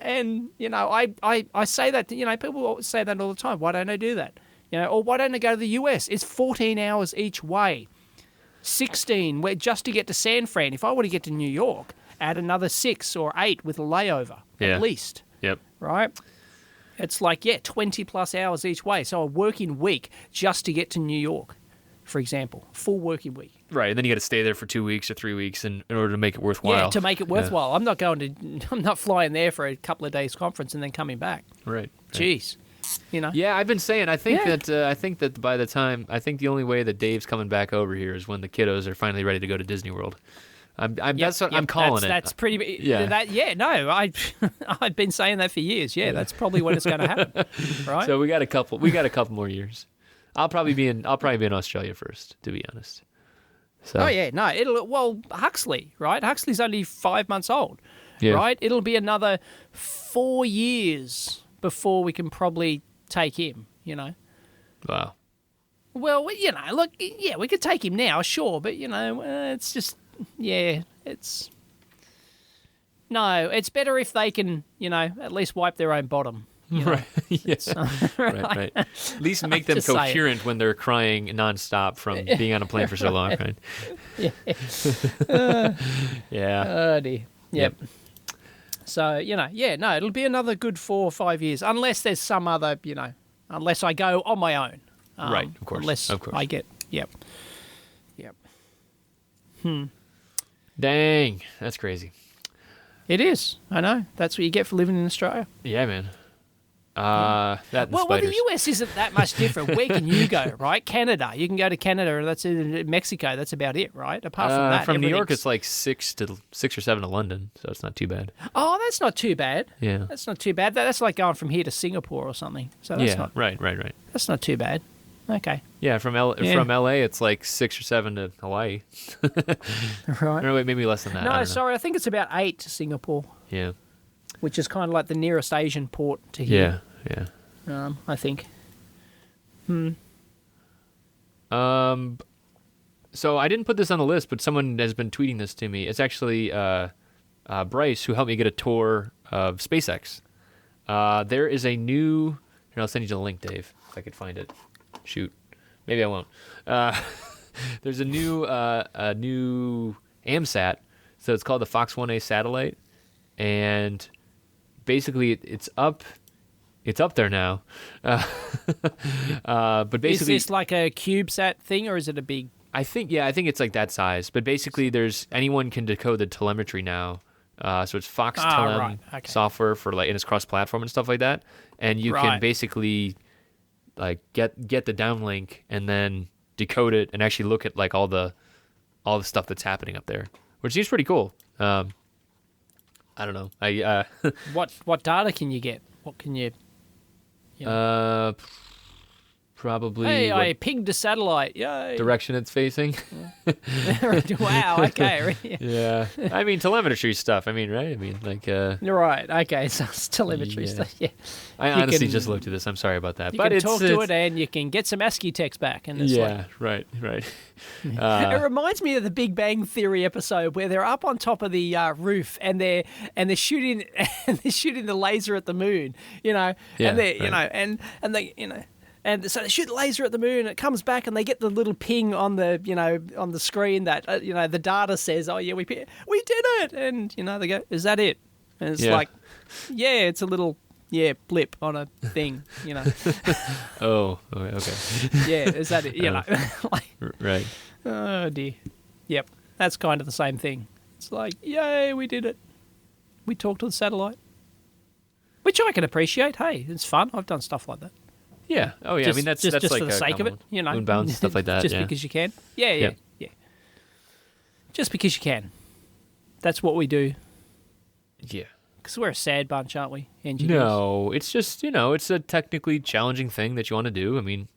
Speaker 2: And, I say that, people always say that all the time. Why don't I do that? Or why don't I go to the US? It's 14 hours each way. 16 just to get to San Fran. If I were to get to New York, add another 6 or 8 with a layover at least.
Speaker 1: Yep.
Speaker 2: Right? It's 20 plus hours each way. So a working week just to get to New York, for example. Full working week.
Speaker 1: Right, and then you got to stay there for 2 weeks or 3 weeks in order to make it worthwhile.
Speaker 2: Yeah, to make it worthwhile. I'm not flying there for a couple of days conference and then coming back.
Speaker 1: Right.
Speaker 2: Jeez.
Speaker 1: Yeah, I've been saying. I think that by the time the only way that Dave's coming back over here is when the kiddos are finally ready to go to Disney World. That's what I'm calling it.
Speaker 2: That's pretty.
Speaker 1: Yeah.
Speaker 2: No, I've been saying that for years. Yeah, that's probably when it's going to happen. Right.
Speaker 1: So we got a couple more years. I'll probably be in Australia first, to be honest. So.
Speaker 2: Oh yeah, no, Huxley, right? Huxley's only 5 months old, right? It'll be another 4 years before we can probably take him.
Speaker 1: Wow.
Speaker 2: Well, look, we could take him now, sure, but it's just. Yeah, it's better if they can, at least wipe their own bottom.
Speaker 1: Right. Right. At least make them coherent when they're crying nonstop from being on a plane for so long, right? Yeah.
Speaker 2: Oh dear. Yep. So, it'll be another good 4 or 5 years, unless there's some other, unless I go on my own.
Speaker 1: Right, of course.
Speaker 2: Unless I get, Yep.
Speaker 1: Dang, that's crazy.
Speaker 2: It is. I know. That's what you get for living in Australia.
Speaker 1: Yeah, man. That and
Speaker 2: well,
Speaker 1: spiders.
Speaker 2: the US isn't that much different. Where can you go, right? Canada. You can go to Canada, and that's in Mexico. That's about it, right? Apart from that,
Speaker 1: from New York, it's like 6 or 7 to London, so it's not too bad.
Speaker 2: Oh, that's not too bad.
Speaker 1: Yeah,
Speaker 2: that's not too bad. That's like going from here to Singapore or something. So that's not
Speaker 1: right.
Speaker 2: That's not too bad. Okay.
Speaker 1: Yeah, from LA, it's like 6 or 7 to Hawaii.
Speaker 2: Right.
Speaker 1: Or wait, maybe less than that.
Speaker 2: No, sorry, I think it's about 8 to Singapore.
Speaker 1: Yeah.
Speaker 2: Which is kind of like the nearest Asian port to here.
Speaker 1: Yeah.
Speaker 2: I think.
Speaker 1: So I didn't put this on the list, but someone has been tweeting this to me. It's actually Bryce who helped me get a tour of SpaceX. There is a new. Here, I'll send you the link, Dave, if I could find it. Shoot, maybe I won't. There's a new AMSAT, so it's called the Fox 1A satellite, and basically it's up there now. But basically,
Speaker 2: is this like a CubeSat thing, or is it a big?
Speaker 1: I think it's like that size. But basically, anyone can decode the telemetry now. So it's Fox Tele software for and it's cross-platform and stuff like that, and you can basically like get the downlink and then decode it and actually look at like all the stuff that's happening up there, which seems pretty cool. I don't know.
Speaker 2: What data can you get? What can you?
Speaker 1: probably
Speaker 2: Hey,
Speaker 1: what
Speaker 2: I pinged a satellite. Yay.
Speaker 1: direction it's facing.
Speaker 2: Wow, okay.
Speaker 1: Yeah. I mean, telemetry stuff. I mean, right? I mean, like,
Speaker 2: You're right. Okay, so it's telemetry
Speaker 1: Yeah.
Speaker 2: stuff. Yeah.
Speaker 1: I
Speaker 2: You
Speaker 1: honestly
Speaker 2: can-
Speaker 1: just looked at this. I'm sorry about that.
Speaker 2: You
Speaker 1: But
Speaker 2: can
Speaker 1: it's
Speaker 2: talk to it and you can get some ASCII text back. And it's like,
Speaker 1: yeah, right.
Speaker 2: it reminds me of the Big Bang Theory episode where they're up on top of the roof and they're shooting the laser at the moon,
Speaker 1: Yeah,
Speaker 2: and they
Speaker 1: right.
Speaker 2: and they and so they shoot the laser at the moon. And it comes back and they get the little ping on the on the screen that the data says, oh yeah, we did it, and they go, is that it? And it's
Speaker 1: Yeah.
Speaker 2: like, yeah, it's a little blip on a thing,
Speaker 1: Oh, okay.
Speaker 2: yeah, is that it? Like,
Speaker 1: Right.
Speaker 2: oh dear. Yep, that's kind of the same thing. It's like, yay, we did it. We talked to the satellite, which I can appreciate. Hey, it's fun. I've done stuff like that.
Speaker 1: Yeah. Oh, yeah. I mean, that's
Speaker 2: just
Speaker 1: like
Speaker 2: for the
Speaker 1: a
Speaker 2: sake of it,
Speaker 1: common moonbound stuff like that.
Speaker 2: just
Speaker 1: yeah.
Speaker 2: because you can. Yeah.
Speaker 1: Yeah.
Speaker 2: Just because you can. That's what we do.
Speaker 1: Yeah.
Speaker 2: Because we're a sad bunch, aren't we, engineers?
Speaker 1: No, it's just it's a technically challenging thing that you want to do. I mean,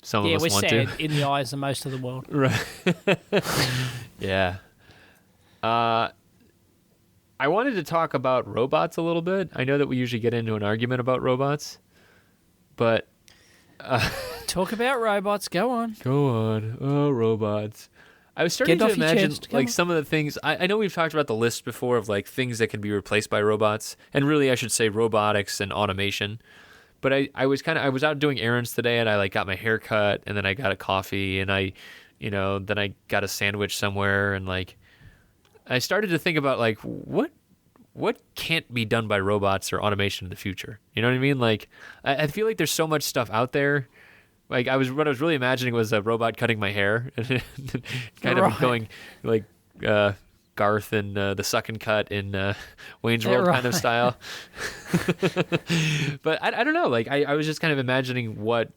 Speaker 1: some
Speaker 2: Yeah,
Speaker 1: of
Speaker 2: we're
Speaker 1: us want
Speaker 2: sad
Speaker 1: to.
Speaker 2: in the eyes of most of the world.
Speaker 1: Right. Yeah. I wanted to talk about robots a little bit. I know that we usually get into an argument about robots, but
Speaker 2: Talk about robots. Go on.
Speaker 1: go on. Oh, robots. I was starting
Speaker 2: Get it
Speaker 1: to
Speaker 2: off your
Speaker 1: imagine
Speaker 2: chest. Come on.
Speaker 1: some of the things. I know we've talked about the list before of things that can be replaced by robots, and really I should say robotics and automation. But I was out doing errands today, and I got my hair cut, and then I got a coffee, and then I got a sandwich somewhere, and I started to think about what can't be done by robots or automation in the future. You know what I mean? I feel like there's so much stuff out there. What I was really imagining was a robot cutting my hair, and kind of
Speaker 2: Right.
Speaker 1: going Garth in the suck and cut in Wayne's World kind of
Speaker 2: Right.
Speaker 1: style. But I don't know. I was just kind of imagining what.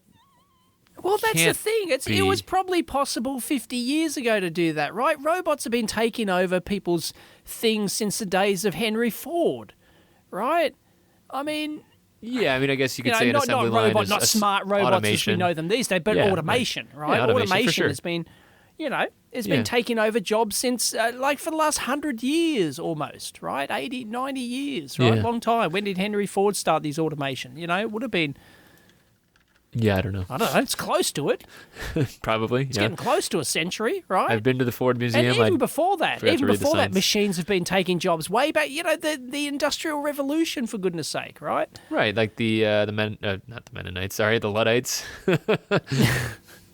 Speaker 2: Well, that's the
Speaker 1: Can't
Speaker 2: thing. It
Speaker 1: be.
Speaker 2: was probably possible 50 years ago to do that, right? Robots have been taking over people's things since the days of Henry Ford, right? I mean,
Speaker 1: Yeah, I mean, I guess you could say an
Speaker 2: not
Speaker 1: assembly line
Speaker 2: robot,
Speaker 1: is
Speaker 2: not smart robots
Speaker 1: automation.
Speaker 2: as we know them these days, but
Speaker 1: Yeah,
Speaker 2: automation,
Speaker 1: right.
Speaker 2: right?
Speaker 1: Yeah, automation, for sure.
Speaker 2: has been, it's
Speaker 1: Yeah.
Speaker 2: been taking over jobs since, for the last 100 years almost, right? 80, 90 years, right?
Speaker 1: Yeah.
Speaker 2: Long time. When did Henry Ford start these automation? It would have been,
Speaker 1: Yeah, I don't know.
Speaker 2: I don't know, it's close to it.
Speaker 1: Probably.
Speaker 2: It's
Speaker 1: Yeah.
Speaker 2: getting close to a century, right?
Speaker 1: I've been to the Ford
Speaker 2: And
Speaker 1: Museum.
Speaker 2: even before that,
Speaker 1: forgot to read the signs.
Speaker 2: machines have been taking jobs way back. The Industrial Revolution, for goodness sake, right?
Speaker 1: Right, like the not the Mennonites, sorry, the Luddites.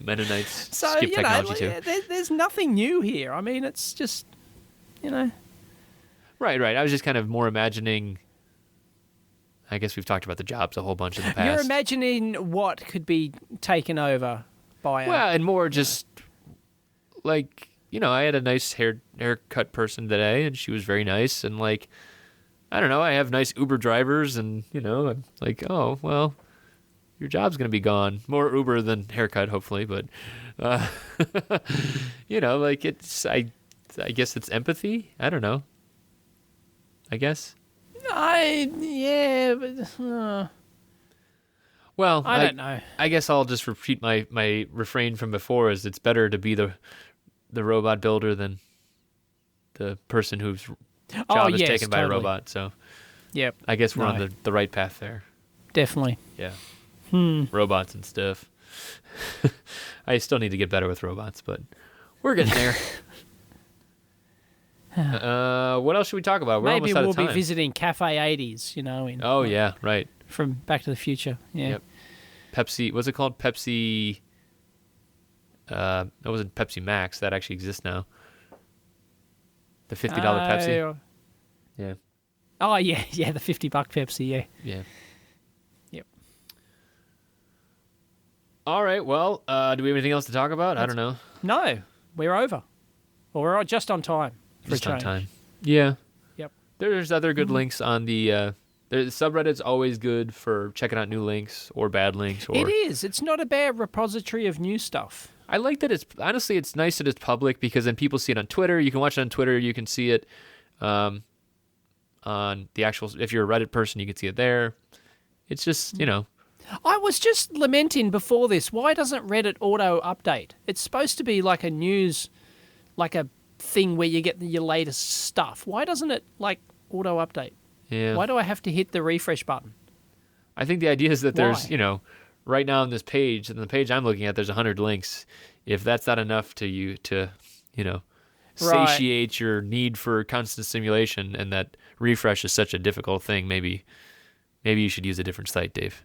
Speaker 1: Mennonites
Speaker 2: So
Speaker 1: skip technology too.
Speaker 2: there's nothing new here. I mean, it's just,
Speaker 1: Right. I was just kind of more imagining. I guess we've talked about the jobs a whole bunch in the past.
Speaker 2: you're imagining what could be taken over by.
Speaker 1: Well, and more just I had a nice haircut person today, and she was very nice, and I don't know, I have nice Uber drivers, and I'm like, oh well, your job's gonna be gone. More Uber than haircut, hopefully, but it's I guess it's empathy. I don't know. I guess.
Speaker 2: But
Speaker 1: Well,
Speaker 2: I don't know.
Speaker 1: I guess I'll just repeat my refrain from before: is it's better to be the robot builder than the person whose job is
Speaker 2: yes,
Speaker 1: taken by a
Speaker 2: totally.
Speaker 1: robot. So
Speaker 2: Yep,
Speaker 1: I guess we're on
Speaker 2: No.
Speaker 1: the right path there.
Speaker 2: definitely.
Speaker 1: Yeah. Robots and stuff. I still need to get better with robots, but we're getting there. What else should we talk about? We're
Speaker 2: Maybe
Speaker 1: almost out
Speaker 2: we'll
Speaker 1: of time.
Speaker 2: be visiting Cafe 80s,
Speaker 1: Oh yeah, right.
Speaker 2: from Back to the Future. Yeah.
Speaker 1: Yep. Pepsi. What's it called? Pepsi. That wasn't Pepsi Max. That actually exists now. The $50 Pepsi. Yeah.
Speaker 2: Oh yeah, the $50 Pepsi. Yeah.
Speaker 1: Yeah.
Speaker 2: Yep.
Speaker 1: All right. Well, do we have anything else to talk about? I don't know.
Speaker 2: No, we're over. Well, we're just on time. For
Speaker 1: Just
Speaker 2: a
Speaker 1: on
Speaker 2: change.
Speaker 1: time. Yeah.
Speaker 2: Yep.
Speaker 1: There's other good links on the subreddit's always good for checking out new links or bad links. Or
Speaker 2: It is. It's not a bad repository of new stuff.
Speaker 1: I like that it's honestly it's nice that it's public because then people see it on Twitter. You can watch it on Twitter. You can see it on the actual. If you're a Reddit person, you can see it there. It's just
Speaker 2: I was just lamenting before this. Why doesn't Reddit auto update? It's supposed to be like a news, like a thing where you get your latest stuff. Why doesn't it like auto update?
Speaker 1: Yeah.
Speaker 2: Why do I have to hit the refresh button?
Speaker 1: I think the idea is that there's,
Speaker 2: Why?
Speaker 1: right now on this page, and the page I'm looking at, there's 100 links. If that's not enough to satiate your need for constant stimulation, and that refresh is such a difficult thing, maybe you should use a different site, Dave.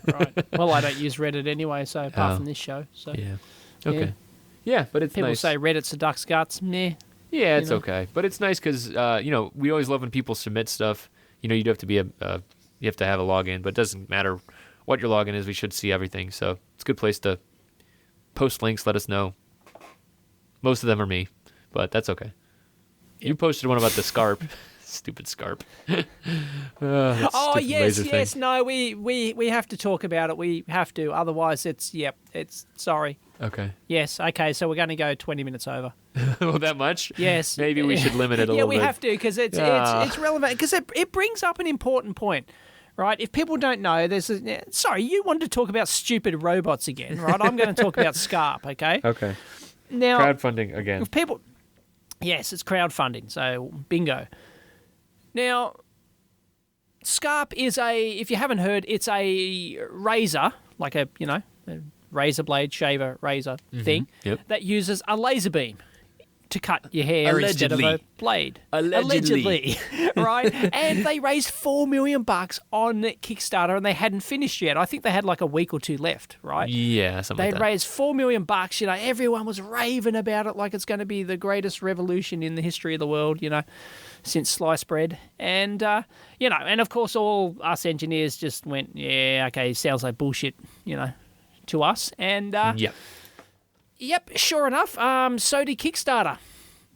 Speaker 2: Right. Well, I don't use Reddit anyway, so apart from this show. So
Speaker 1: Yeah. Okay. Yeah, but it's
Speaker 2: people
Speaker 1: nice.
Speaker 2: say Reddit's a duck's guts. Meh.
Speaker 1: Yeah, it's okay, but it's nice because we always love when people submit stuff. You do have to be you have to have a login, but it doesn't matter what your login is. We should see everything, so it's a good place to post links. Let us know. Most of them are me, but that's okay. You posted one about the Scarp. Stupid Scarp.
Speaker 2: Oh yes,
Speaker 1: thing.
Speaker 2: no, we have to talk about it. We have to, otherwise it's sorry.
Speaker 1: Okay.
Speaker 2: Yes, okay, so we're going to go 20 minutes over.
Speaker 1: Well, that much?
Speaker 2: Yes.
Speaker 1: Maybe we should limit it a little bit.
Speaker 2: Yeah, we have to because it's relevant because it brings up an important point. Right, if people don't know, sorry, you wanted to talk about stupid robots again, right? I'm going to talk about Scarp, okay?
Speaker 1: Okay.
Speaker 2: Now,
Speaker 1: Crowdfunding again.
Speaker 2: if people, yes, it's crowdfunding, so bingo. Now, Scarp is if you haven't heard, it's a razor, like a razor blade shaver razor thing that uses a laser beam to cut your hair instead of a blade.
Speaker 1: Allegedly.
Speaker 2: Right? And they raised $4 million on Kickstarter and they hadn't finished yet. I think they had like a week or two left, right?
Speaker 1: Yeah, something like
Speaker 2: They
Speaker 1: that.
Speaker 2: raised $4 million. Everyone was raving about it like it's going to be the greatest revolution in the history of the world, since sliced bread. And, and of course all us engineers just went, yeah, okay, sounds like bullshit, to us. And, Yep, sure enough, so did Kickstarter.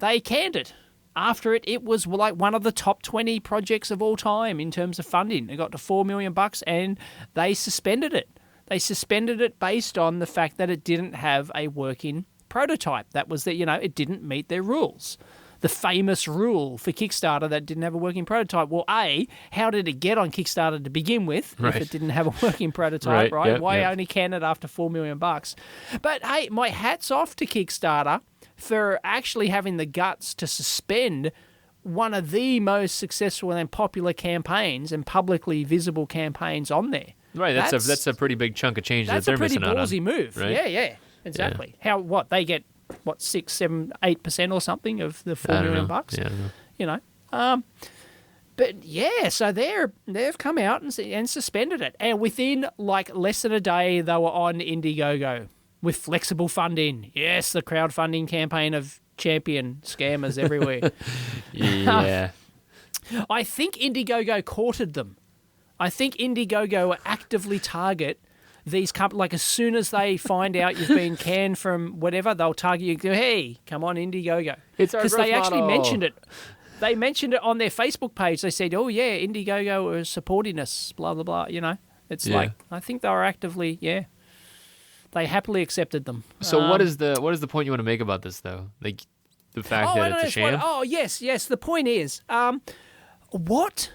Speaker 2: They canned it. After it was like one of the top 20 projects of all time in terms of funding. It got to $4 million and they suspended it. They suspended it based on the fact that it didn't have a working prototype. That was that, it didn't meet their rules. The famous rule for Kickstarter that didn't have a working prototype. Well, how did it get on Kickstarter to begin with if it didn't have a working prototype, right?
Speaker 1: Yep,
Speaker 2: Why only can it after $4 million? But hey, my hat's off to Kickstarter for actually having the guts to suspend one of the most successful and popular campaigns and publicly visible campaigns on there.
Speaker 1: Right, that's a pretty big chunk of change that they're missing out on.
Speaker 2: That's a pretty ballsy move.
Speaker 1: Right?
Speaker 2: Yeah, exactly. Yeah. They get 6, 7, 8% or something of the $4 million bucks.
Speaker 1: Yeah, I don't know.
Speaker 2: But yeah, so they've come out and suspended it, and within like less than a day, they were on Indiegogo with flexible funding. Yes, the crowdfunding campaign of champion scammers everywhere.
Speaker 1: Yeah.
Speaker 2: I think Indiegogo courted them. I think Indiegogo actively target these companies. Like as soon as they find out you've been canned from whatever, they'll target you. Go, hey, come on, Indiegogo.
Speaker 1: It's our
Speaker 2: because they
Speaker 1: growth
Speaker 2: actually
Speaker 1: model.
Speaker 2: mentioned it. They mentioned it on their Facebook page. They said, "Oh yeah, Indiegogo are supporting us." Blah blah blah. It's like I think they were actively They happily accepted them.
Speaker 1: So what is the point you want to make about this though? Like the fact that it's a sham?
Speaker 2: Yes. The point is, what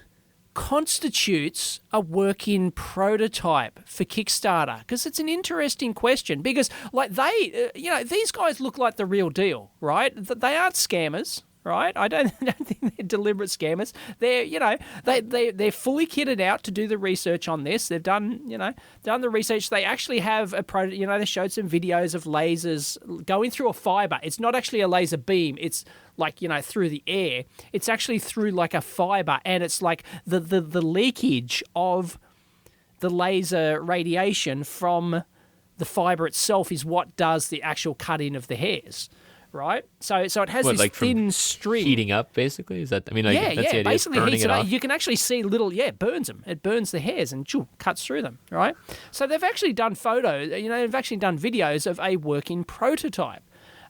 Speaker 2: constitutes a working prototype for Kickstarter? Because it's an interesting question. Because like these guys look like the real deal, right? They aren't scammers. Right, I don't think they're deliberate scammers. They're they're fully kitted out to do the research on this. They've done the research. They actually have a they showed some videos of lasers going through a fiber. It's not actually a laser beam. It's like through the air. It's actually through like a fiber, and it's like the leakage of the laser radiation from the fiber itself is what does the actual cutting of the hairs. Right, so it has this
Speaker 1: like
Speaker 2: thin string
Speaker 1: heating up. Basically, is that? I mean, like, that's the idea.
Speaker 2: Basically
Speaker 1: burning
Speaker 2: heats
Speaker 1: it
Speaker 2: it up.
Speaker 1: off.
Speaker 2: You can actually see little, it burns them. It burns the hairs and cuts through them. Right, so they've actually done photos. They've actually done videos of a working prototype.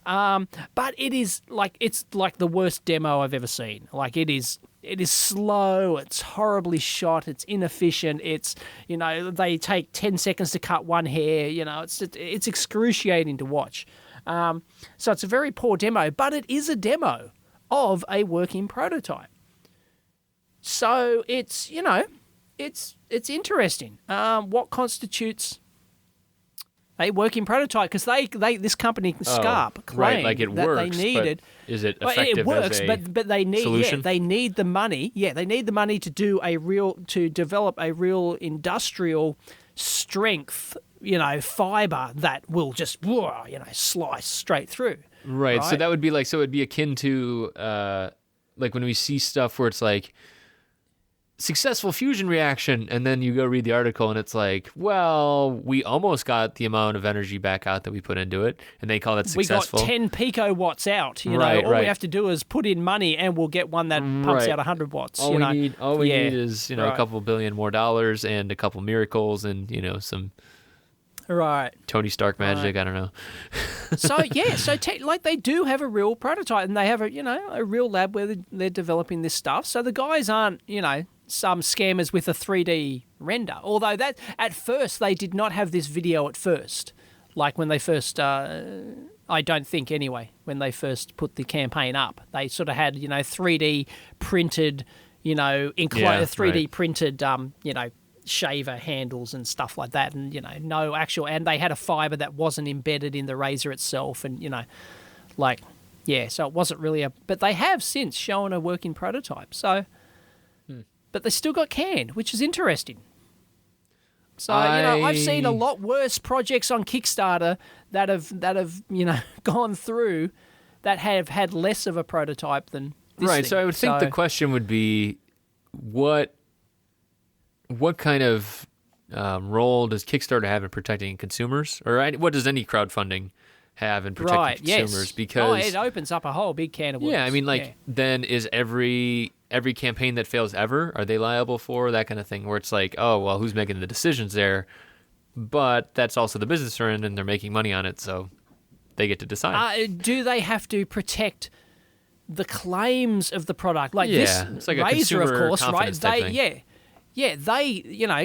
Speaker 2: But it's like the worst demo I've ever seen. Like it is slow. It's horribly shot. It's inefficient. It's they take 10 seconds to cut one hair. It's excruciating to watch. So it's a very poor demo, but it is a demo of a working prototype. So it's it's interesting. What constitutes a working prototype? Because this company Scarp claimed
Speaker 1: right, like it
Speaker 2: that
Speaker 1: works,
Speaker 2: they needed.
Speaker 1: But is it effective
Speaker 2: it works,
Speaker 1: as a
Speaker 2: but they need
Speaker 1: solution?
Speaker 2: they need the money. Yeah, they need the money to develop a real industrial strength, fiber that will just slice straight through.
Speaker 1: Right. So that would be like, so it'd be akin to like when we see stuff where it's like successful fusion reaction, and then you go read the article and it's like, well, we almost got the amount of energy back out that we put into it, and they call that successful.
Speaker 2: We got 10 picowatts out.
Speaker 1: Right,
Speaker 2: all we have to do is put in money, and we'll get one that pumps out 100 watts.
Speaker 1: All we need is a
Speaker 2: right.
Speaker 1: couple billion more dollars and a couple miracles and some
Speaker 2: right
Speaker 1: Tony Stark magic.
Speaker 2: Right.
Speaker 1: I don't know.
Speaker 2: So they do have a real prototype, and they have a real lab where they're developing this stuff. So the guys aren't some scammers with a 3D render. Although that at first they did not have this video at first, like when they first. I don't think anyway. When they first put the campaign up, they sort of had 3D printed, 3D printed shaver handles and stuff like that, and no actual, and they had a fiber that wasn't embedded in the razor itself, and so it wasn't really but they have since shown a working prototype, so but they still got canned, which is interesting. So I've seen a lot worse projects on Kickstarter that have gone through that have had less of a prototype than this
Speaker 1: right.
Speaker 2: thing.
Speaker 1: So I would think the question would be, what kind of role does Kickstarter have in protecting consumers, or what does any crowdfunding have in protecting consumers?
Speaker 2: Yes.
Speaker 1: Because
Speaker 2: it opens up a whole big can of worms.
Speaker 1: Yeah, I mean, then is every campaign that fails ever, are they liable for that kind of thing? Where it's like, oh well, who's making the decisions there? But that's also the business they're in, and they're making money on it, so they get to decide.
Speaker 2: Do they have to protect the claims of the product? Like this
Speaker 1: it's like a
Speaker 2: razor, of
Speaker 1: consumer
Speaker 2: course, right?
Speaker 1: confidence type thing.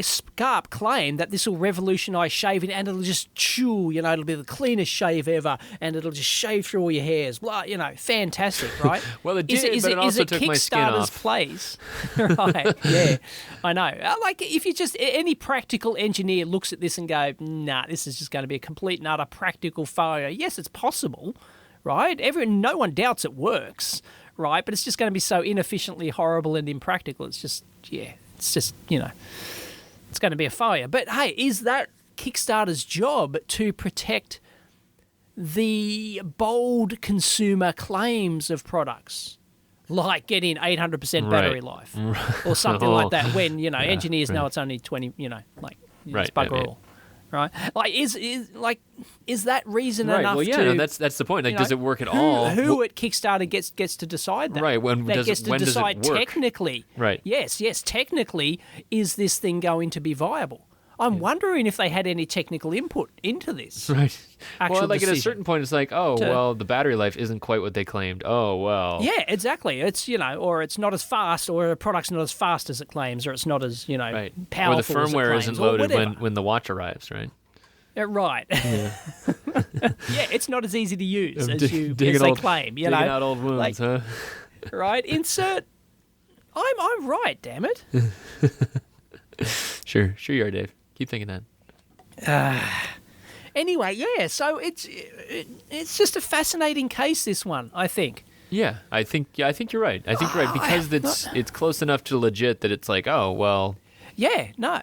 Speaker 2: Scarp claim that this will revolutionize shaving, and it'll just chew, it'll be the cleanest shave ever, and it'll just shave through all your hairs. Blah,
Speaker 1: fantastic,
Speaker 2: right?
Speaker 1: Well, it did, but it also took my skin off.
Speaker 2: Place? Right, yeah, I know. Like, if you just, any practical engineer looks at this and go, nah, this is just going to be a complete and utter practical failure. Yes, it's possible, right? No one doubts it works, right? But it's just going to be so inefficiently horrible and impractical. It's just, it's just, it's going to be a failure. But hey, is that Kickstarter's job to protect the bold consumer claims of products, like getting 800% battery life or something like that, when, engineers know it's only 20, it's bugger all. Right, like is that reason enough?
Speaker 1: Well,
Speaker 2: to,
Speaker 1: that's the point. Like, does it work at all?
Speaker 2: Who at Kickstarter gets to decide that?
Speaker 1: Right, when does it work?
Speaker 2: Technically.
Speaker 1: Right.
Speaker 2: Yes. Technically, is this thing going to be viable? I'm wondering if they had any technical input into this.
Speaker 1: Right. Well, like
Speaker 2: decision.
Speaker 1: at a certain point, it's like, well, the battery life isn't quite what they claimed. Oh, well.
Speaker 2: Yeah, exactly. It's, or it's not as fast, or the product's not as fast as it claims, or it's not as, powerful.
Speaker 1: Or the firmware isn't loaded when the watch arrives, right?
Speaker 2: Right. Yeah. It's not as easy to use as they claim.
Speaker 1: Digging out old wounds, huh?
Speaker 2: Right. Insert. I'm right. Damn it.
Speaker 1: Sure you are, Dave. Keep thinking that.
Speaker 2: Anyway, so it's just a fascinating case, this one, I think.
Speaker 1: Yeah, I think you're right. I think you're right, because it's close enough to legit that it's like, oh well.
Speaker 2: Yeah, no,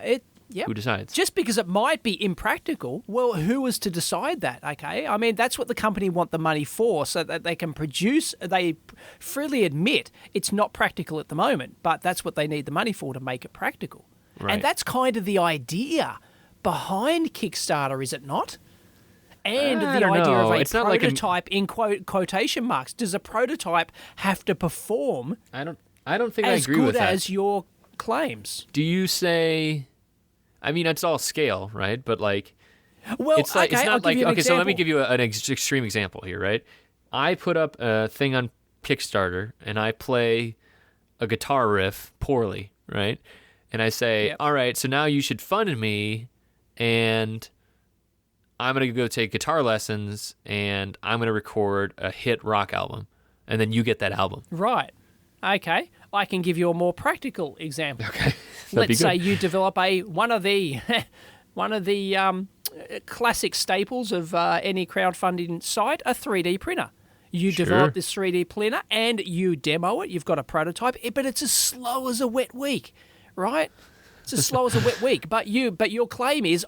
Speaker 2: Yep.
Speaker 1: Who decides?
Speaker 2: Just because it might be impractical, well, who is to decide that, okay? I mean, that's what the company want the money for, so that they can produce. They freely admit it's not practical at the moment, but that's what they need the money for, to make it practical.
Speaker 1: Right.
Speaker 2: And that's kind of the idea behind Kickstarter, is it not? And the idea of a prototype, in quotation marks. Does a prototype have to perform
Speaker 1: I don't think I agree with that.
Speaker 2: as good as your claims?
Speaker 1: Do you say... I mean, it's all scale, right? But like,
Speaker 2: well,
Speaker 1: it's like,
Speaker 2: okay,
Speaker 1: it's not like,
Speaker 2: okay,
Speaker 1: so let me give you an extreme example here, right? I put up a thing on Kickstarter and I play a guitar riff poorly, right? And I say, all right, so now you should fund me, and I'm going to go take guitar lessons, and I'm going to record a hit rock album, and then you get that album.
Speaker 2: Right. Okay. I can give you a more practical example.
Speaker 1: Okay.
Speaker 2: let's say you develop one of the classic staples of any crowdfunding site, a 3D printer. You develop this 3D printer and you demo it. You've got a prototype, but it's as slow as a wet week, right? It's as slow as a wet week. But your claim is,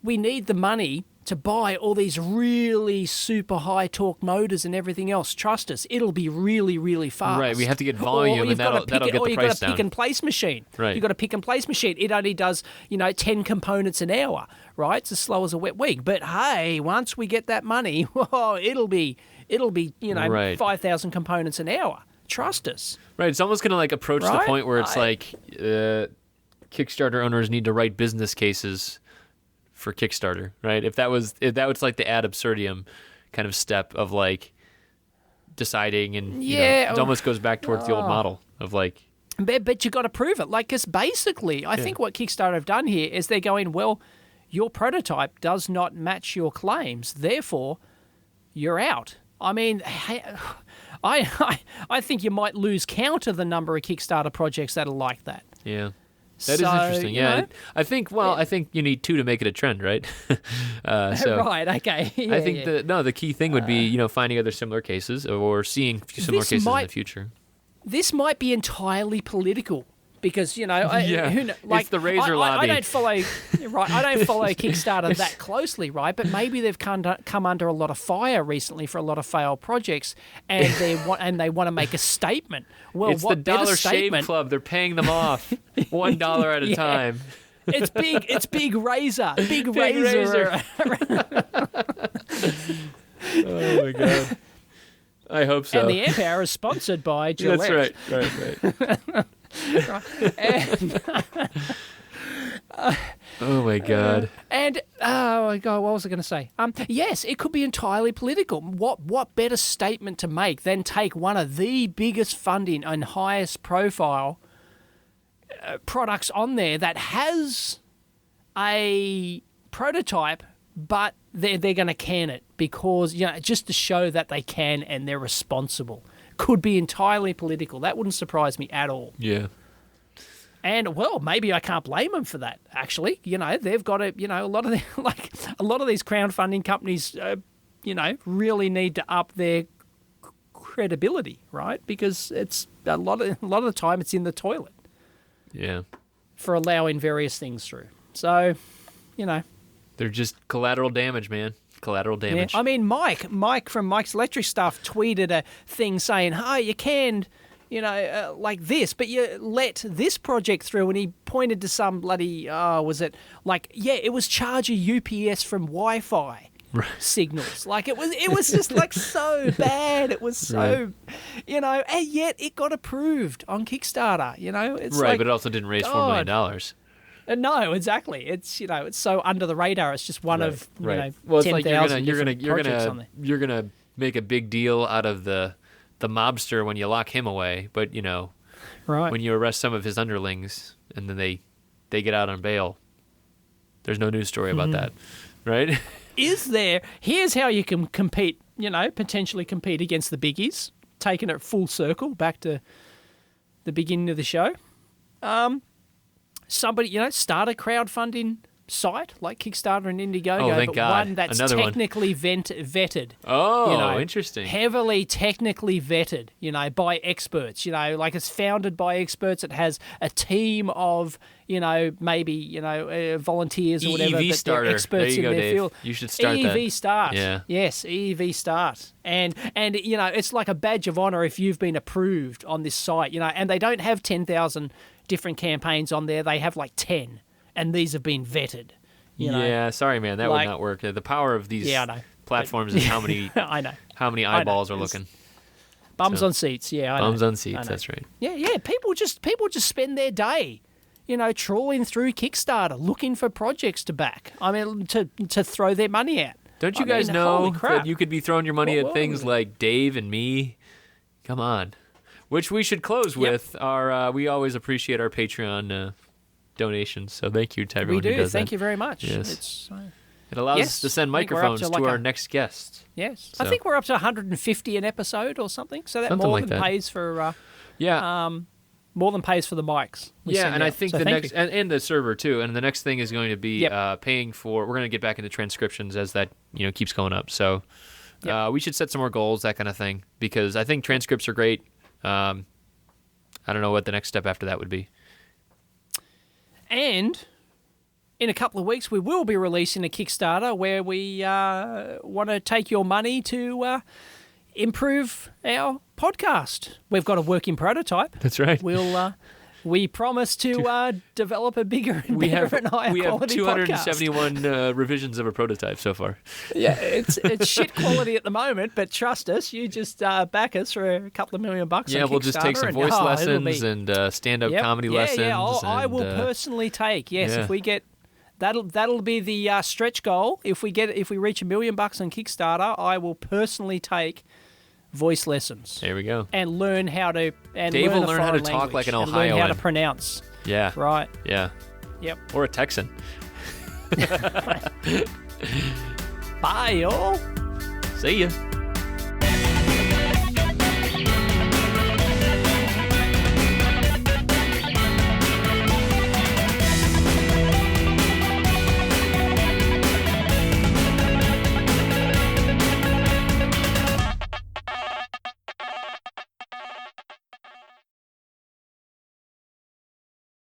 Speaker 2: we need the money to buy all these really super high torque motors and everything else. Trust us, it'll be really, really fast.
Speaker 1: Right, we have to get volume, and that'll get the price down. Or you've got a pick and place machine. Right.
Speaker 2: You've got a pick and place machine. It only does 10 components an hour, right? It's as slow as a wet week. But hey, once we get that money, it'll be 5,000 components an hour. Trust us.
Speaker 1: Right, it's almost going to approach the point where it's Kickstarter owners need to write business cases for Kickstarter, right? If that was like the ad absurdum kind of step of deciding, and it almost goes back towards the old model of
Speaker 2: But you got to prove it, because basically, I think what Kickstarter have done here is they're going, well, your prototype does not match your claims, therefore, you're out. I mean, I think you might lose count of the number of Kickstarter projects that are like that.
Speaker 1: Yeah. That is interesting. Yeah, I think. Well, I think you need two to make it a trend, right?
Speaker 2: Right. Okay. Yeah,
Speaker 1: I think the key thing would be finding other similar cases or seeing similar cases in the future.
Speaker 2: This might be entirely political because
Speaker 1: it's the razor lobby.
Speaker 2: I don't follow I don't follow Kickstarter that closely, right? But maybe they've come under a lot of fire recently for a lot of failed projects, and they want to make a statement. Well,
Speaker 1: it's the Dollar Shave Club. They're paying them off $1 at a time.
Speaker 2: It's big razor, big razor.
Speaker 1: Oh my god. I hope so.
Speaker 2: And the Amp Hour is sponsored by Gillette.
Speaker 1: That's right. Oh my god.
Speaker 2: And oh my god, what was I going to say? Yes, it could be entirely political. What better statement to make than take one of the biggest funding and highest profile products on there that has a prototype, but they're going to can it because just to show that they can and they're responsible. Could be entirely political. That wouldn't surprise me at all.
Speaker 1: Yeah.
Speaker 2: And well, maybe I can't blame them for that. Actually, they've got a lot of these crowdfunding companies, really need to up their credibility, right? Because it's a lot of the time it's in the toilet.
Speaker 1: Yeah.
Speaker 2: For allowing various things through. So,
Speaker 1: they're just collateral damage, man. Collateral damage.
Speaker 2: Yeah. I mean, Mike from Mike's Electric Stuff tweeted a thing saying, "Hey, you canned, like this, but you let this project through," and he pointed to some bloody, it was charge a UPS from Wi-Fi signals. It was just so bad. It was so, and yet it got approved on Kickstarter. It's
Speaker 1: right, but it also didn't raise $4 million.
Speaker 2: No, exactly. It's it's so under the radar. It's just one of
Speaker 1: well,
Speaker 2: 10,000 you're
Speaker 1: gonna make a big deal out of the mobster when you lock him away, but when you arrest some of his underlings and then they get out on bail, there's no news story about that, right?
Speaker 2: Here's how you can compete. Potentially compete against the biggies. Taking it full circle back to the beginning of the show. Somebody, start a crowdfunding site like Kickstarter and Indiegogo, but
Speaker 1: God.
Speaker 2: one that's
Speaker 1: Another
Speaker 2: technically vetted.
Speaker 1: Oh, interesting.
Speaker 2: Heavily technically vetted, by experts. It's founded by experts. It has a team of, maybe, volunteers or whatever,
Speaker 1: EEV
Speaker 2: but
Speaker 1: starter.
Speaker 2: they're experts
Speaker 1: there you
Speaker 2: in
Speaker 1: go,
Speaker 2: their
Speaker 1: Dave.
Speaker 2: field.
Speaker 1: You should start
Speaker 2: EEV
Speaker 1: that.
Speaker 2: Start.
Speaker 1: Yeah.
Speaker 2: Yes, EEV Start. And it's like a badge of honor if you've been approved on this site, and they don't have 10,000 different campaigns on there. They have 10, and these have been vetted.
Speaker 1: Yeah, sorry, man, that would not work. The power of these platforms is how many
Speaker 2: I know.
Speaker 1: How many eyeballs are looking.
Speaker 2: Bums on seats,
Speaker 1: Bums on seats, that's right.
Speaker 2: Yeah. People just spend their day, trawling through Kickstarter, looking for projects to back. I mean, to throw their money at.
Speaker 1: Don't you guys know that you could be throwing your money at things like Dave and me? Come on. Which we should close with our. We always appreciate our Patreon donations, so thank you to everyone who does that.
Speaker 2: Thank you very much.
Speaker 1: Yes. It allows us to send microphones to our next guests.
Speaker 2: Yes. So. I think we're up to 150 an episode or something, so that
Speaker 1: something
Speaker 2: more
Speaker 1: like
Speaker 2: than pays for... pays for the mics.
Speaker 1: And I think the next and the server too. And the next thing is going to be paying for. We're going to get back into transcriptions as that keeps going up. So we should set some more goals, that kind of thing, because I think transcripts are great. I don't know what the next step after that would be.
Speaker 2: And in a couple of weeks, we will be releasing a Kickstarter where we want to take your money to improve our podcast. We've got a working prototype.
Speaker 1: That's right.
Speaker 2: We promise to develop a bigger and better and higher quality podcast.
Speaker 1: We have 271 revisions of a prototype so far.
Speaker 2: Yeah, it's shit quality at the moment, but trust us, you just back us for a couple of $1 million on
Speaker 1: Yeah, we'll just take some voice lessons and stand-up comedy lessons.
Speaker 2: Yeah, I will personally take. Yes, if we get that'll be the stretch goal. If we reach $1 million on Kickstarter, I will personally take voice lessons.
Speaker 1: There we go.
Speaker 2: And learn how to
Speaker 1: Dave will learn how to talk like an Ohioan.
Speaker 2: Learn how to pronounce.
Speaker 1: Yeah.
Speaker 2: Right.
Speaker 1: Yeah.
Speaker 2: Yep.
Speaker 1: Or a Texan.
Speaker 2: Bye, y'all.
Speaker 1: See ya.